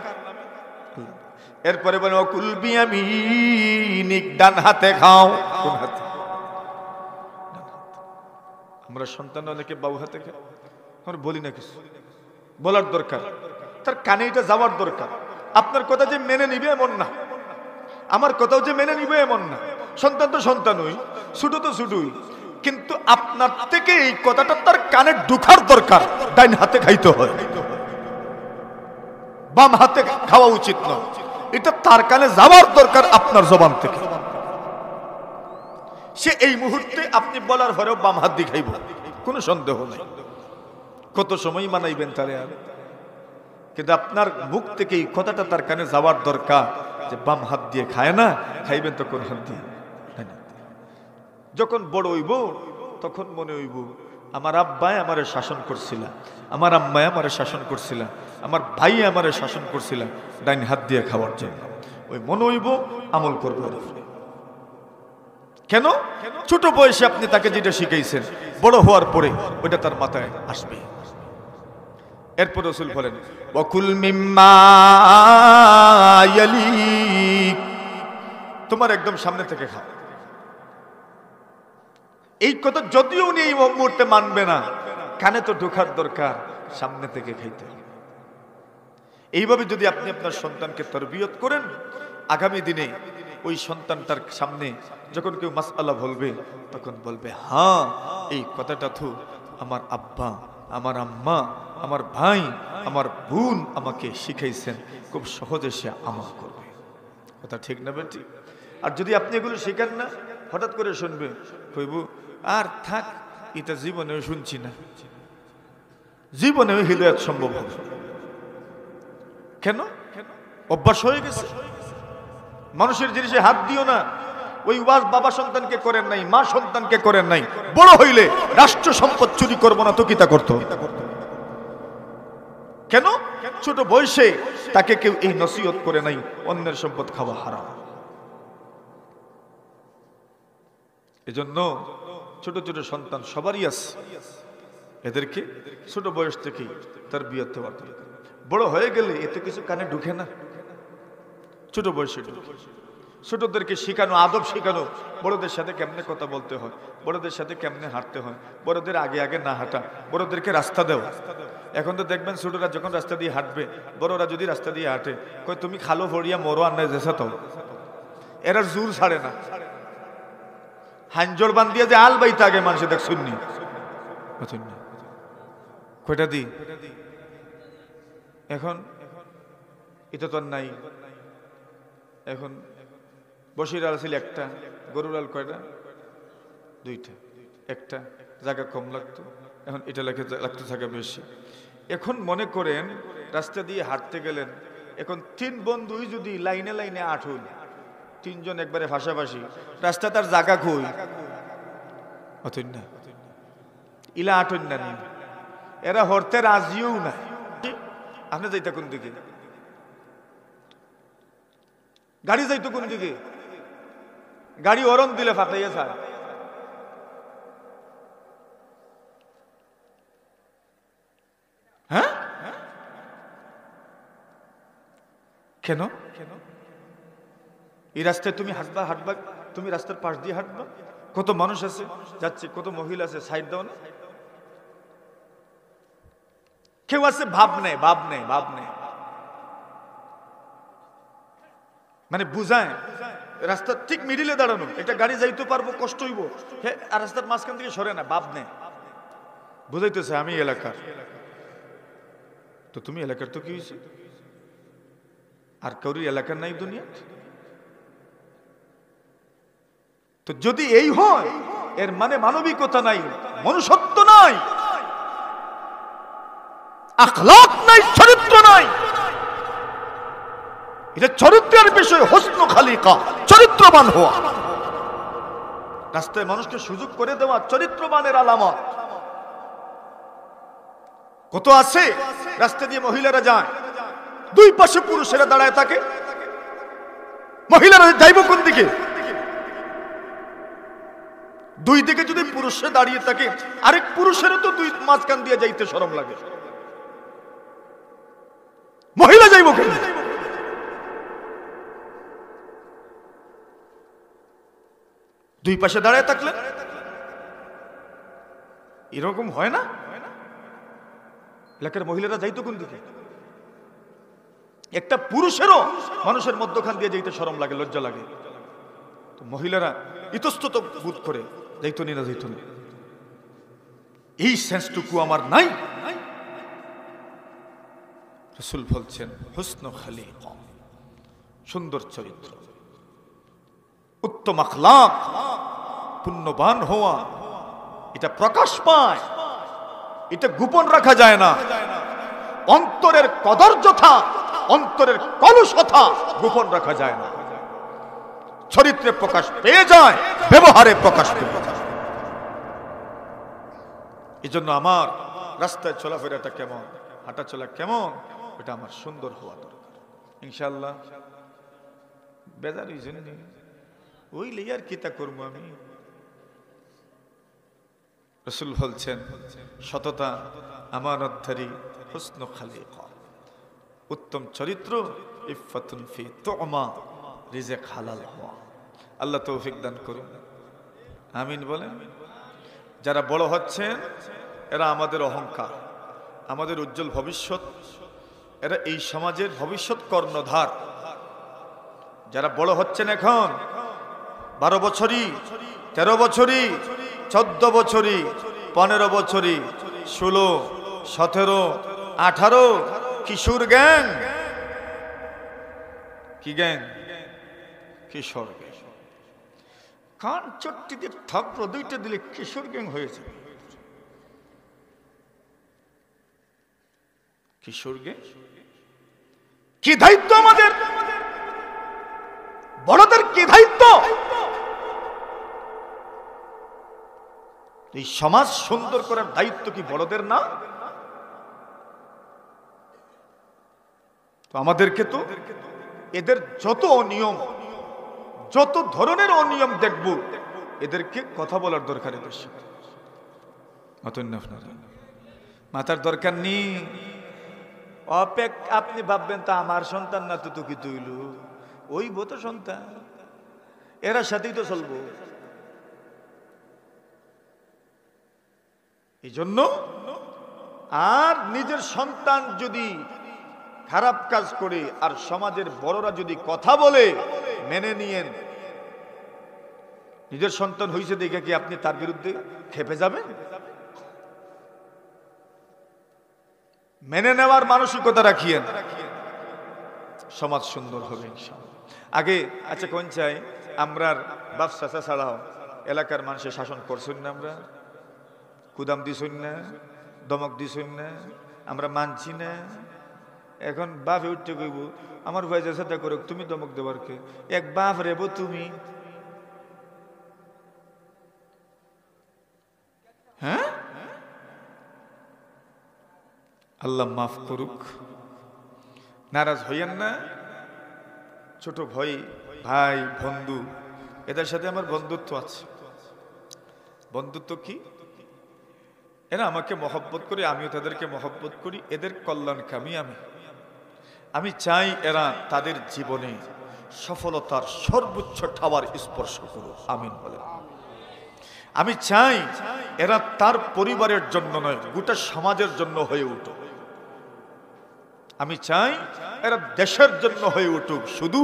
এরপরে বলেন ওকুল বিয়ামিনিক, ডান হাতে খাও। কোন হাতে? আমরা সন্তান অনেকে বাউ হাতে খাই, আমরা বলি না কিছু, বলার দরকার, তার কানে এটা যাওয়ার দরকার। আপনার কথা যে মেনে নিবে এমন না, আমার কথাও যে মেনে নিবে এমন না। সন্তান তো সন্তানই, ছোট তো ছোটই, কিন্তু আপনার থেকে এই কথাটা তার কানে ঢোকার দরকার। ডাইন হাতে খাইতে হয়, বাম হাতে খাওয়া উচিত নয়, এটা তার কানে যাওয়ার দরকার আপনার জবান থেকে। সে এই মুহূর্তে আপনি বলার পরেও বাম হাত দিয়ে খাইব, কোনো সন্দেহ নেই। কত সময় মানাইবেন তারে আর, কিন্তু আপনার মুখ থেকে এই কথাটা তার কানে যাওয়ার দরকার যে বাম হাত দিয়ে খায় না, খাইবেন তো কোন হাত দিয়ে? যখন বড় হইব তখন মনে হইব আমার আব্বাই আমারে শাসন করছিল, আমার আম্মাই আমারে শাসন করছিল, আমার ভাই আমারে শাসন করছিল ডাইন হাত দিয়ে খাওয়ার জন্য। ওই মনে হইব, আমল করবো। কেন? ছোট বয়সে আপনি তাকে যেটা শিখাইছেন, বড় হওয়ার পরে ওইটা তার মাথায় আসবে। এরপর রাসূল বলেন ওয়াকুল মিম্মা ইয়ালিক, তোমার একদম সামনে থেকে খাও। এই কথা যদিও উনি এই মুহূর্তে মানবে না, কানে তো ঢোকার দরকার, সামনে থেকে খাইতে। এইভাবে যদি আপনি আপনার সন্তানকে তরবিয়ত করেন, আগামী দিনে ওই সন্তানটার সামনে যখন কেউ মাসআলা বলবে, তখন বলবে, হ্যাঁ এই কথাটা তো আমার আব্বা, আমার আম্মা, আমার ভাই, আমার বোন আমাকে শিখাইছেন, খুব সহজে সে আমল করবে। কথা ঠিক না বেটি? আর যদি আপনি এগুলো শিখেন না, হঠাৎ করে শুনবে, কইব আর থাক, এটা জীবনেও শুনছি না, জীবনেও হিদায়াত সম্ভব হবে। কেন? অভ্যাস হয়ে গেছে। মানুষের জিনিসে হাত দিও না। ওই ওয়াজ বাবা সন্তানকে করেন নাই, মা সন্তানকে করেন নাই। বড় হইলে রাষ্ট্র সম্পদ চুরি করবো না তো কিতা করতো? কেন? ছোট বয়সে তাকে কেউ এই নসিহত করে নাই, অন্যের সম্পদ খাওয়া হারাম। এজন্য ছোট ছোট সন্তান সবারই আছে, এদেরকে ছোট বয়স থেকেই তার বিয়ে দেওয়া দরকার। বড় হয়ে গেলে এতে কিছু কানে ঢুকে না, ছোট বয়সে ঢুকে। ছোটদেরকে শেখানো, আদব শেখানো, বড়দের সাথে কেমনে কথা বলতে হয়, বড়দের সাথে কেমনে হাঁটতে হয়, বড়দের আগে আগে না হাঁটা, বড়দেরকে রাস্তা দেওয়া। এখন তো দেখবেন ছোটরা যখন রাস্তা দিয়ে হাঁটবে, বড়রা যদি রাস্তা দিয়ে হাঁটে, কই তুমি খালো ভরিয়া মরো আর নাই যেসা তো, এরা জোর ছাড়ে না। হাঞ্জর বান দিয়ে যে আল বাইতে আগে মানুষে দেখ শুননি কয়টা দি। এখন এটা তো নাই। এখন বসির আল ছিল একটা, গরুর আল কয়টা? দুইটা। একটা জায়গা কম লাগতো, এখন এটা লাগতো জায়গা বেশি। এখন মনে করেন রাস্তা দিয়ে হাঁটতে গেলেন, এখন তিন বন্ধুই যদি লাইনে লাইনে আঠুন, তিনজন একবারে ভাষাভাষী, রাস্তা তার জায়গা খুই অতই না, ইলা আঠুন না, এরা হরতে রাজিও না। আপনি যাইতে কোন দিকে? গাড়ি যাইতো কোন দিকে? গাড়ি হরন দিলে ফাটাইয়া ছাড়। হ্যাঁ, কেন? এই রাস্তায় তুমি হাঁটবা হাঁটবা, তুমি রাস্তার পাশ দিয়ে হাঁটবা, কত মানুষ আছে যাচ্ছে, কত মহিলা আছে, সাইড দাও না। কেউ আছে ভাব নেই, ভাব নেই, ভাব নেই, মানে বুঝায় রাস্তা ঠিক মিডিলে দাঁড়ানো, একটা গাড়ি যাইতে পারবো, কষ্ট হইব, হ্যাঁ, আর রাস্তার মাঝখান থেকে সরে না, ভাব নেই, বুঝাইতেছে আমি এলাকার। তো তুমি এলাকার তো কি হয়েছে? আর কাউরি এলাকার নাই দুনিয়া। তো যদি এই হয়, এর মানে মানবিকতা নাই, মনুষ্যত্ব নাই, আখলাক নাই, চরিত্র নাই। এটা চরিত্রের বিষয়, হোসন খালিকা, চরিত্রবান হওয়া। রাস্তায় মানুষকে সুযোগ করে দেওয়া চরিত্রবানের আলামত। কত আছে রাস্তা দিয়ে মহিলারা যায়, দুই পাশে পুরুষেরা দাঁড়ায় থাকে, মহিলারা যাইব কোন দিকে? দুই দিকে যদি পুরুষে দাঁড়িয়ে থাকে, আরেক পুরুষেরও তো দুই মাঝখান দিয়ে যাইতে শরম লাগে, মহিলা যাইব কেন? দুই পাশে দাঁড়ায় থাকলে এরকম হয় না? এলাকার মহিলারা যাইতো কোন দিকে? একটা পুরুষেরও মানুষের মধ্যখান দিয়ে যাইতে শরম লাগে, লজ্জা লাগে। তো মহিলারা ইতস্তত বোধ করে যাইতো নি না, যাইতো না। এই সেন্সটুকু আমার নাই। রাসূল বলছেন হুসন খালিকা, সুন্দর চরিত্র, উত্তম আখলাক, পুণ্যবান হওয়া, এটা প্রকাশ পায়, এটা গোপন রাখা যায় না। অন্তরের কদর্যতা, অন্তরের কলুষতা গোপন রাখা যায় না। চরিত্রে প্রকাশ পেয়ে যায়, ব্যবহারে প্রকাশ পেয়ে যায়। এই জন্য আমার রাস্তায় চলাফেরাটা কেমন, হাঁটা চলা কেমন, এটা আমার সুন্দর হওয়া দরকার। ইনশাআল্লাহ বেজার হইছেন নি, ওই লেয়ার কিতা করবো আমি। রাসূল বলছেন সততা, আমানতধারী, হুসন খালিকা, উত্তম চরিত্র, ইফাতুন ফি তুমা, রিজিক হালাল হওয়া। আল্লাহ তৌফিক দান করুন, আমিন বলেন। যারা বড় হচ্ছেন এরা আমাদের অহংকার, আমাদের উজ্জ্বল ভবিষ্যৎ, এরা এই সমাজের ভবিষ্যৎ কর্ণধার। যারা বড় হচ্ছেন এখন 12 বছরই, 13 বছরই, 14 বছরই, 15 বছরই, 16, 17, 18, কিশোর গ্যাং। কি গ্যাং? কিশোর গ্যাং। কান চট্টি দিয়ে থাপড় দুইটা দিলে কিশোর গ্যাং হয়েছে। কিশোর গ্যাং। কি দায়িত্ব আমাদের? বড়দের কি দায়িত্ব? এই সমাজ সুন্দর করার দায়িত্ব কি বড়দের না? তো আমাদেরকে তো এদের যত অনিয়ম, যত ধরনের অনিয়ম দেখব, এদেরকে কথা বলার দরকার। এদের সাথে মাথার দরকার নেই। আপনি ভাববেন তা আমার সন্তান না, তো কি তৈল ওই তো সন্তান, এরা সাথেই তো চলবো। এই জন্য আর নিজের সন্তান যদি খারাপ কাজ করে আর সমাজের বড়রা যদি কথা বলে মেনে নিয়েন, নিজের সন্তান হয়েছে দেখে কি আপনি তার বিরুদ্ধে খেপে যাবেন? মেনে নেওয়ার মানসিকতা রাখিয়েন, সমাজ সুন্দর হবে ইনশাআল্লাহ। আগে আচ্ছা কোন চাই আমরা বাপ চাচা ছাড়াও এলাকার মানুষের শাসন করছেন না, আমরা কুদাম দিছুন না, দমক দিছুন না, আমরা মানছি না। এখন বাপে উঠতে কইব আমার ভাই চেষ্টা করুক, তুমি দমক দেবার কে? এক বাপ রেব তুমি, হ্যাঁ? আল্লাহ মাফ করুক, নারাজ হইয়েন না। ছোট ভাই ভাই বন্ধু, এদের সাথে আমার বন্ধুত্ব আছে। বন্ধুত্ব কি? এরা আমাকে মহব্বত করে, আমিও তাদেরকে মহব্বত করি, এদের কল্যাণকামী আমি চাই এরা তাদের জীবনে সফলতার সর্বোচ্চ টাওয়ার স্পর্শ করুক, আমিন বলে। আমি চাই এরা তার পরিবারের জন্য নয়, গোটা সমাজের জন্য হয়ে উঠুক। আমি চাই এরা দেশের জন্য হয়ে উঠুক, শুধু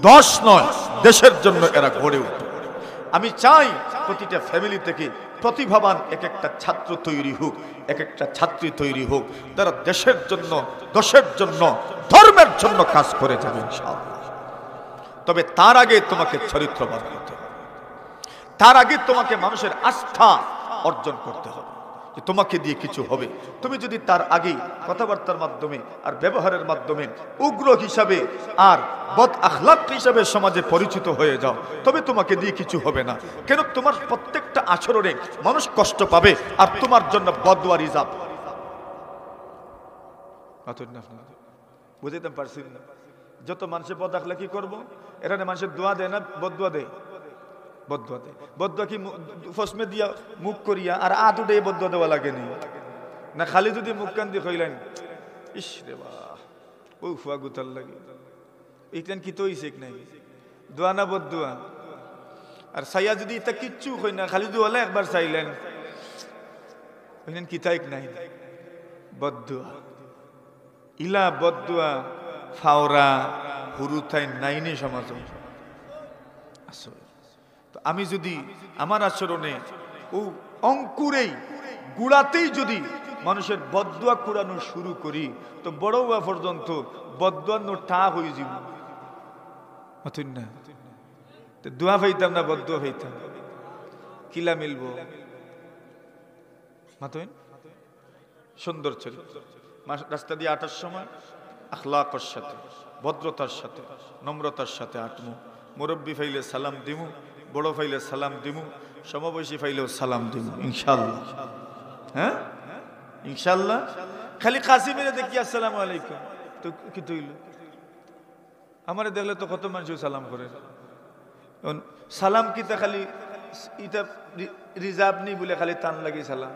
10 নয়, দেশের জন্য এরা গড়ে উঠুক। আমি চাই প্রতিটা ফ্যামিলি থেকে প্রতিভাবান এক একটা ছাত্র তৈরি হোক, এক একটা ছাত্রী তৈরি হোক, তারা দেশের জন্য, দেশের জন্য, ধর্মের জন্য কাজ করে যাবে ইনশাআল্লাহ। তবে তার আগে তোমাকে চরিত্রবান হতে হবে, তার আগে তোমাকে মানুষের আস্থা অর্জন করতে হবে যে তোমাকে দিয়ে কিছু হবে। তুমি যদি তার আগে কথাবার্তার মাধ্যমে আর ব্যবহারের মাধ্যমে উগ্র হিসাবে আর বদ আখলাক হিসাবে সমাজে পরিচিত হয়ে যাও, তবে তোমাকে দিয়ে কিছু হবে না। কেন? তোমার প্রত্যেকটা আচরণে মানুষ কষ্ট পাবে আর তোমার জন্য বদদুয়া রিজার্ভ। বুঝাইতে পারছি না? যত মানুষের বদ আখলাকি করবো, এরা মানুষের দোয়া দেয় না, বদদুয়া দেয়। বদদুয়া দেয়, বদদুয়া কি ফসমে দিয়া মুখ করিয়া আর আত উঠে বদদুয়া দেওয়া লাগেনি না? খালি যদি মুখ কান দিয়ে কইলেন ইস রে বাহ ও ফুয়া গুতার লাগে, এইখান কি তো হইছে নাই, দোয়া না বদদুয়া? আর সাইয়া যদি এটা কিচ্ছু কই না, খালি দোয়ালে একবার চাইলেন, ওইখান কি তাইক নাই, বদদুয়া। ইলা বদদুয়া ফাওরা হুরুথাই নাইনে সমাজ। আসলে আমি যদি আমার আচরণে ও অঙ্কুরেই গুড়াতেই যদি মানুষের বদদুয়া কুড়ানো শুরু করি, তো বড় হওয়া পর্যন্ত বদদুয়ানো টা হয়ে যাব না। দোয়া পাইতাম না, বদদুয়া পাইতাম, কিলা মিলব? মাতইন সুন্দর চরিত্র, রাস্তা দিয়ে আটার সময় আখলাকের সাথে, ভদ্রতার সাথে, নম্রতার সাথে আটমু। মুরব্বী ফাইলে সালাম দিমু, বড় ফাইলে সালাম দিমু, সমবয়সী ফাইলেও সালাম দিমু ইনশাআল্লাহ। হ্যাঁ ইনশাআল্লাহ। খালি কাসিমের দেখি আসসালামু আলাইকুম, তো কি তৈল? আমারে দেখলে তো কত মানুষ সালাম করে। সালাম কি তা খালি ইটা রিজার্ভ নেই বলে খালি টান লাগে সালাম?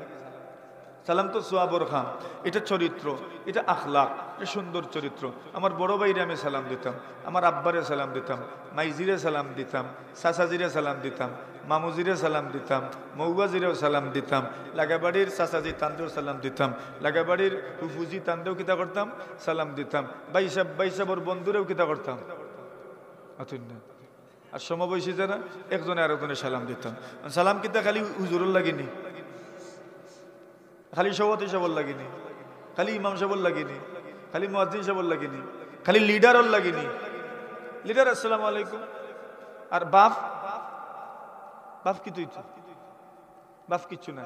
সালাম তো সোয়াবর খাম, এটা চরিত্র, এটা আখলাক, এটা সুন্দর চরিত্র। আমার বড় ভাইরে আমি সালাম দিতাম, আমার আব্বারে সালাম দিতাম, মাইজিরে সালাম দিতাম, চাচাজিরে সালাম দিতাম, মামুজিরে সালাম দিতাম, মৌবাজিরেও সালাম দিতাম, লাগাবাড়ির চাচাজি তান্দেও সালাম দিতাম, লাগাবাড়ির ফুফুজি তান্দেও কিতা করতাম, সালাম দিতাম, বাইসাবর বন্ধুরেও কিতা করতাম। আর সমবয়সী যারা একজনে আরেকজনে সালাম দিতাম। সালাম কিতা খালি হুজুরুর লাগেনি, খালি সভাপতি সাহেবর লাগেনি, খালি ইমাম সাহেবর লাগেনি, খালি মুয়াজ্জিন সাহেবর লাগেনি, খালি লিডারর লাগেনি। লিডার আসসালামু আলাইকুম, আর বাপ বাপ কি তুই? বাপ কিচ্ছু না।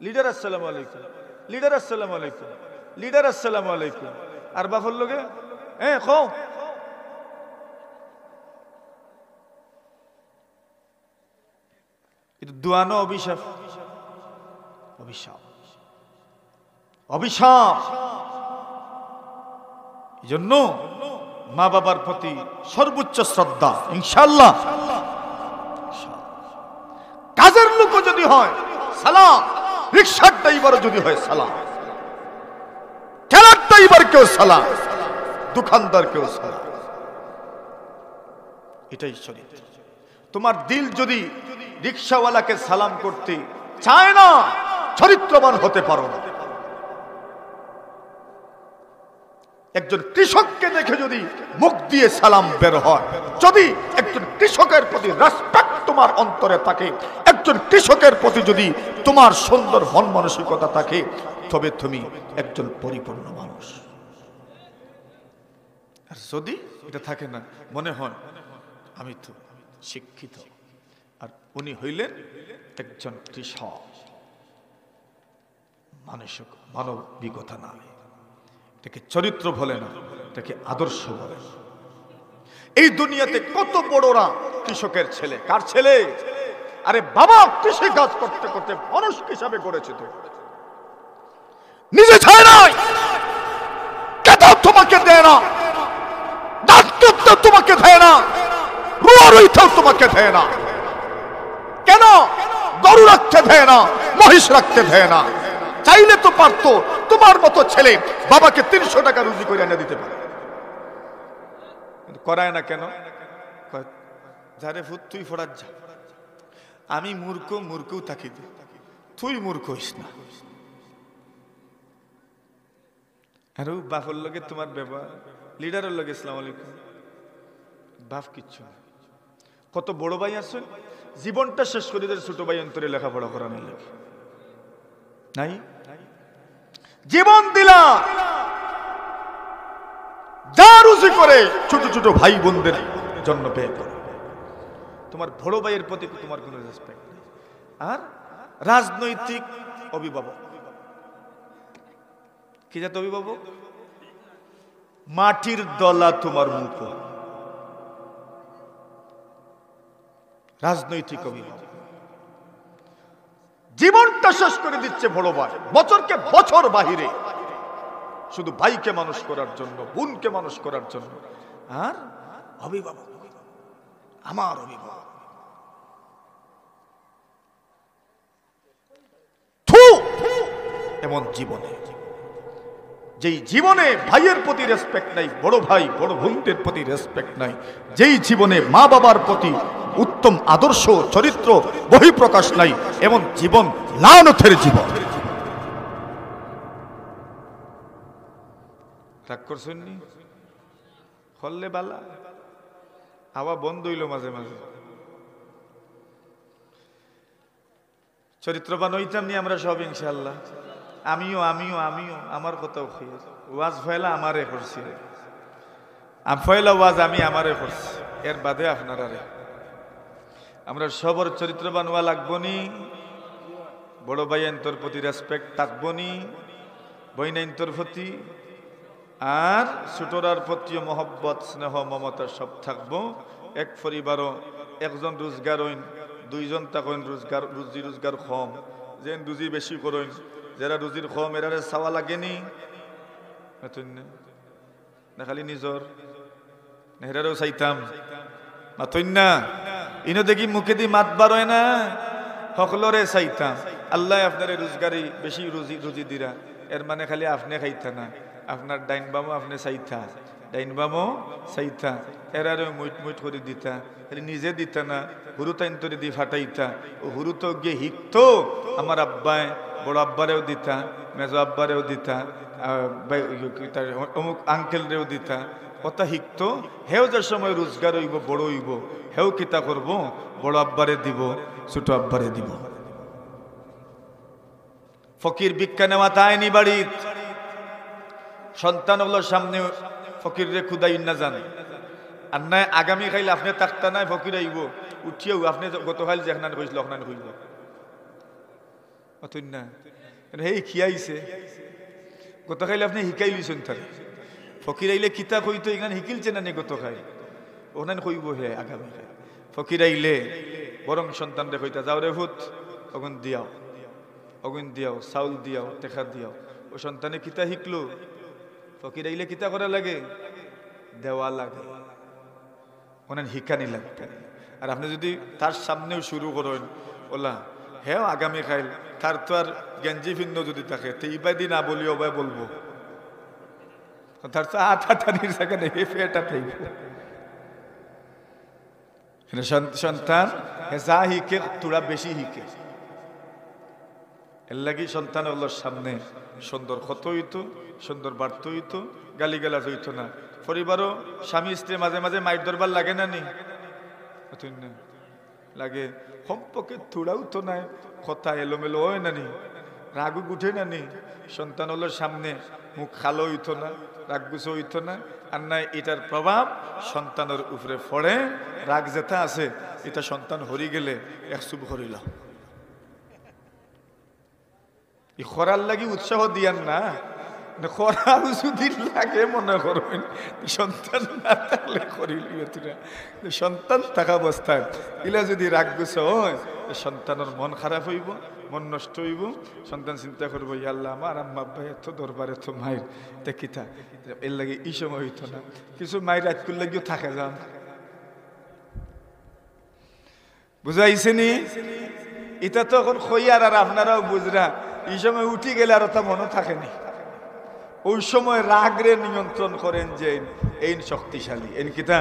লিডার আসসালামু আলাইকুম, লিডার আসসালামু আলাইকুম, লিডার আসসালামু আলাইকুম, আর বাপর লোকে হ্যাঁ কও। এটা দুয়ানো অভিশাপ, অভিশাপ, অভিশাপ। এই জন্য মা বাবার প্রতি সর্বোচ্চ শ্রদ্ধা ইনশাআল্লাহ। কাজের লোক যদি হয় সালাম, রিকশার ড্রাইভারও যদি হয় সালাম। ড্রাইভারকেও সালাম, দোকানদারকেও সালাম। এটাই চরিত্র। তোমার দিল যদি রিকশাওয়ালাকে সালাম করতে চায় না, চরিত্রবান হতে পারো না। একজন কৃষককে দেখে যদি মুখ দিয়ে সালাম বের হয়, যদি একজন কৃষকের প্রতি রেসপেক্ট তোমার অন্তরে থাকে, একজন কৃষকের প্রতি যদি তোমার সুন্দর মন মানসিকতা থাকে, তবে তুমি একজন পরিপূর্ণ মানুষ। আর যদি এটা থাকে না, মনে হয় আমি তো শিক্ষিত, আর উনি হইলেন একজন কৃষক, মানবিকতা নাই, এটাকে চরিত্র বলে না, এটাকে আদর্শ বলে। এই দুনিয়াতে কত বড়রা কৃষকের ছেলে। কার ছেলে? আরে বাবা কৃষি কাজ করতে করতে মানুষ হিসাবে গড়েছে, তো নিজে ছায় নাই, কেতাব তোমাকে দেয় না, ডাক্তার তোমাকে দেয় না, রুয়া রইতেও তোমাকে দেয় না। কেন? গরু রাখতে দেয় না, মহিষ রাখতে দেয় না। চাইলে তো পারতো তোমার মতো ছেলে বাবাকে 300 টাকা রুজি করে এনে দিতে পারে, করায় না। কেন? যারে ফুট তুই ফোড়ার যা, আমি মূর্খ, মূর্খও থাকি, তুই মূর্খ হইস না। আর বাপের লগে তোমার ব্যবহার, লিডারের লগে আসসালামু আলাইকুম, বাপ কিচ্ছু না। কত বড় ভাই আছে জীবনটা শেষ করে দিয়ে ছোট ভাই অন্তরে লেখাপড়া করানোর লাগে নাই, জীবন দিলা যা রুজি করে ছোট ছোট ভাই বোনদের জন্য ব্যয় করে। তোমার বড় ভাইয়ের প্রতি তোমার কোনো রেসপেক্ট নেই। আর রাজনৈতিক অভিভাবক, কি জাত অভিভাবক? মাটির দলা তোমার মুখ। রাজনৈতিক অভিভাবক জীবনটা শেষ করে দিচ্ছে বড় ভাই, বছরকে বছর বাহিরে, শুধু ভাইকে মানুষ করার জন্য, বোনকে মানুষ করার জন্য। আর অভিভাবক, আমার অভিভাবক, এমন জীবনে, যেই জীবনে ভাইয়ের প্রতি রেসপেক্ট নাই, বড় ভাই বড় বোনদের প্রতি রেসপেক্ট নাই, যেই জীবনে মা বাবার প্রতি উত্তম আদর্শ চরিত্র বহিঃপ্রকাশ নাই, এমন জীবন লানতের জীবন। রাগ করছেন নি? হল্লে বালা হাওয়া বন্ধ হইল মাঝে মাঝে। চরিত্রবান হইতাম নি আমরা সব ইনশাআল্লাহ। আমিও আমিও আমিও আমার কথাও খেয়ে ওয়াজ ফয়লা আমারে করছি, ফয়লা ওয়াজ আমি আমারে করছি, এর বাদে আপনারা আমরা সবর চরিত্রবান হওয়া লাগবো নি, বড় ভাই তোর প্রতি রেসপেক্ট থাকবো নি, বইনাইন তোর প্রতি, আর ছোটরার প্রতিও মহব্বত স্নেহ মমতা সব থাকবো। এক পরিবারও একজন রোজগার হইন, দুইজন থাকেন রোজগার, রুজি রোজগার কম, যেন রুজি বেশি করেন, যারা রুজির কম এরারে চাওয়া লাগেনি না, খালি নিজর নেহরারেও চাইতাম মাতইন না, ইনো দেখি মুখে দি মাত বার হয় না, সকলরে চাইতাম। আল্লাহ আপনার রোজগারি বেশি রুজি দিরা, এর মানে খালি আপনি খাইতা না, আপনার ডাইন বামো আপনি চাইতা, ডাইন বামো চাইতা, এরারে মুইট মুইট করে দিতা, খালি নিজে দিতা না, হুরু তাইন্তরে দি ফাটাইতা। ও হুরু তো গিয়ে হিকতো আমার আব্বায়, বড় আব্বারেও দিতা, মেজো আব্বারেও দিতা, অমুক আঙ্কেলরেও দিতা, কথা শিখতো। হেও যে সময় রোজগার হইব, বড় হইব, হেও কিতা করব, বড় আব্বারে দিব, ছোট আব্বারে দিব। ফকির ভিক্ষা নেওয়া তাইনি বাড়িত, সন্তানগুলোর সামনে ফকির রে খুদাই না জানে, আর নাই আগামী খাইলে আপনি তাকতা নাই, ফকির আইব উঠিয়েও আপনি গত খাইল যেখানে কইছিল ওখানে কইব অতই না, সেই খিয়াইছে গত খাইলে আপনি শিকাই লইছেন তার। ফকির আইলে কিতা কইতো এখানে শিকিলছে না নি গত খাই, ওখানে কইব হে আগামী খাই। ফকির আইলে বরং সন্তানরে কইতা, যাও রে ভূত অগুন দিয়াও, অগুন দিয়াও, চাউল দিয়াও, টেকা দিয়াও। ও সন্তানে কিতা শিখলো? ফকির আইলে কিতা করা লাগে? দেওয়া লাগে, ওখানে শিকানি লাগবে। আর আপনি যদি তার সামনেও শুরু করেন ওলা হেও আগামী খাইল, তার তো আর গেঞ্জি ভিন্ন যদি থাকে তো ইবাদি না বলিও বা বলবো তার তো আটা টানির জায়গা নেই ফেটা থাইব সন্তান যা হিকে তোরা বেশি হিকে এর লাগি সন্তান হলো সামনে সুন্দর ক্ষত হইতো সুন্দর বার্ত হইতো গালিগালাজ হইতো না পরিবারও স্বামী স্ত্রী মাঝে মাঝে মাইর দরবার লাগে না নি লাগে সম্পর্কে থোড়াও তো নাই কথা এলোমেলো হয় না নি রাগু উঠে না নি সন্তান হলো সামনে মুখ খালো হইতো না রাগ গুছো হইতো না আর নাই এটার প্রভাব সন্তানের উপরে পড়ে রাগ যেটা আছে এটা সন্তান হরি গেলে এক চুপ হরিল ই খরার লাগি উৎসাহ দিয়ান না খরার যদি লাগে মনে করবেন সন্তান না থাকলে করিলিও তোরা সন্তান থাকা অবস্থায় ইলা যদি রাগ গুছো হয় সন্তানের মন খারাপ হইব মন নষ্ট হইব সন্তান চিন্তা করবো আল্লাহ আমার আম্মা আব্বা এত দরবার এত মায়ের দেখিতা এর লাগে এই সময় হইতো না কিছু মায়ের রাত করলে গিয়েও থাকে যান বুঝাইছে নি এটা তো এখন খইয়ার আর আপনারাও বুঝরা এই সময় উঠি গেলে আর তা মনে থাকেনি ওই সময় রাগরে নিয়ন্ত্রণ করেন যে এই শক্তিশালী এই কিতা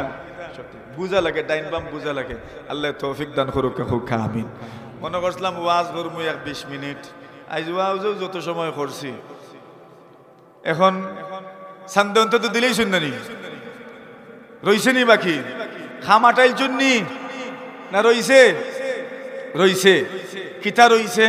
বুঝা লাগে ডাইন বাম বুঝা লাগে আল্লাহ তৌফিক দান করুক হোক আমিন মনে করছিলাম ওয়াজ করবো 20 মিনিট আজ ওয়াজও যত সময় করছি এখন সান্দে অন্তত দিলেই শুননি রইছে নি বাকি খামাটাইল জন্যি না রইছে রইছে কিতা রইছে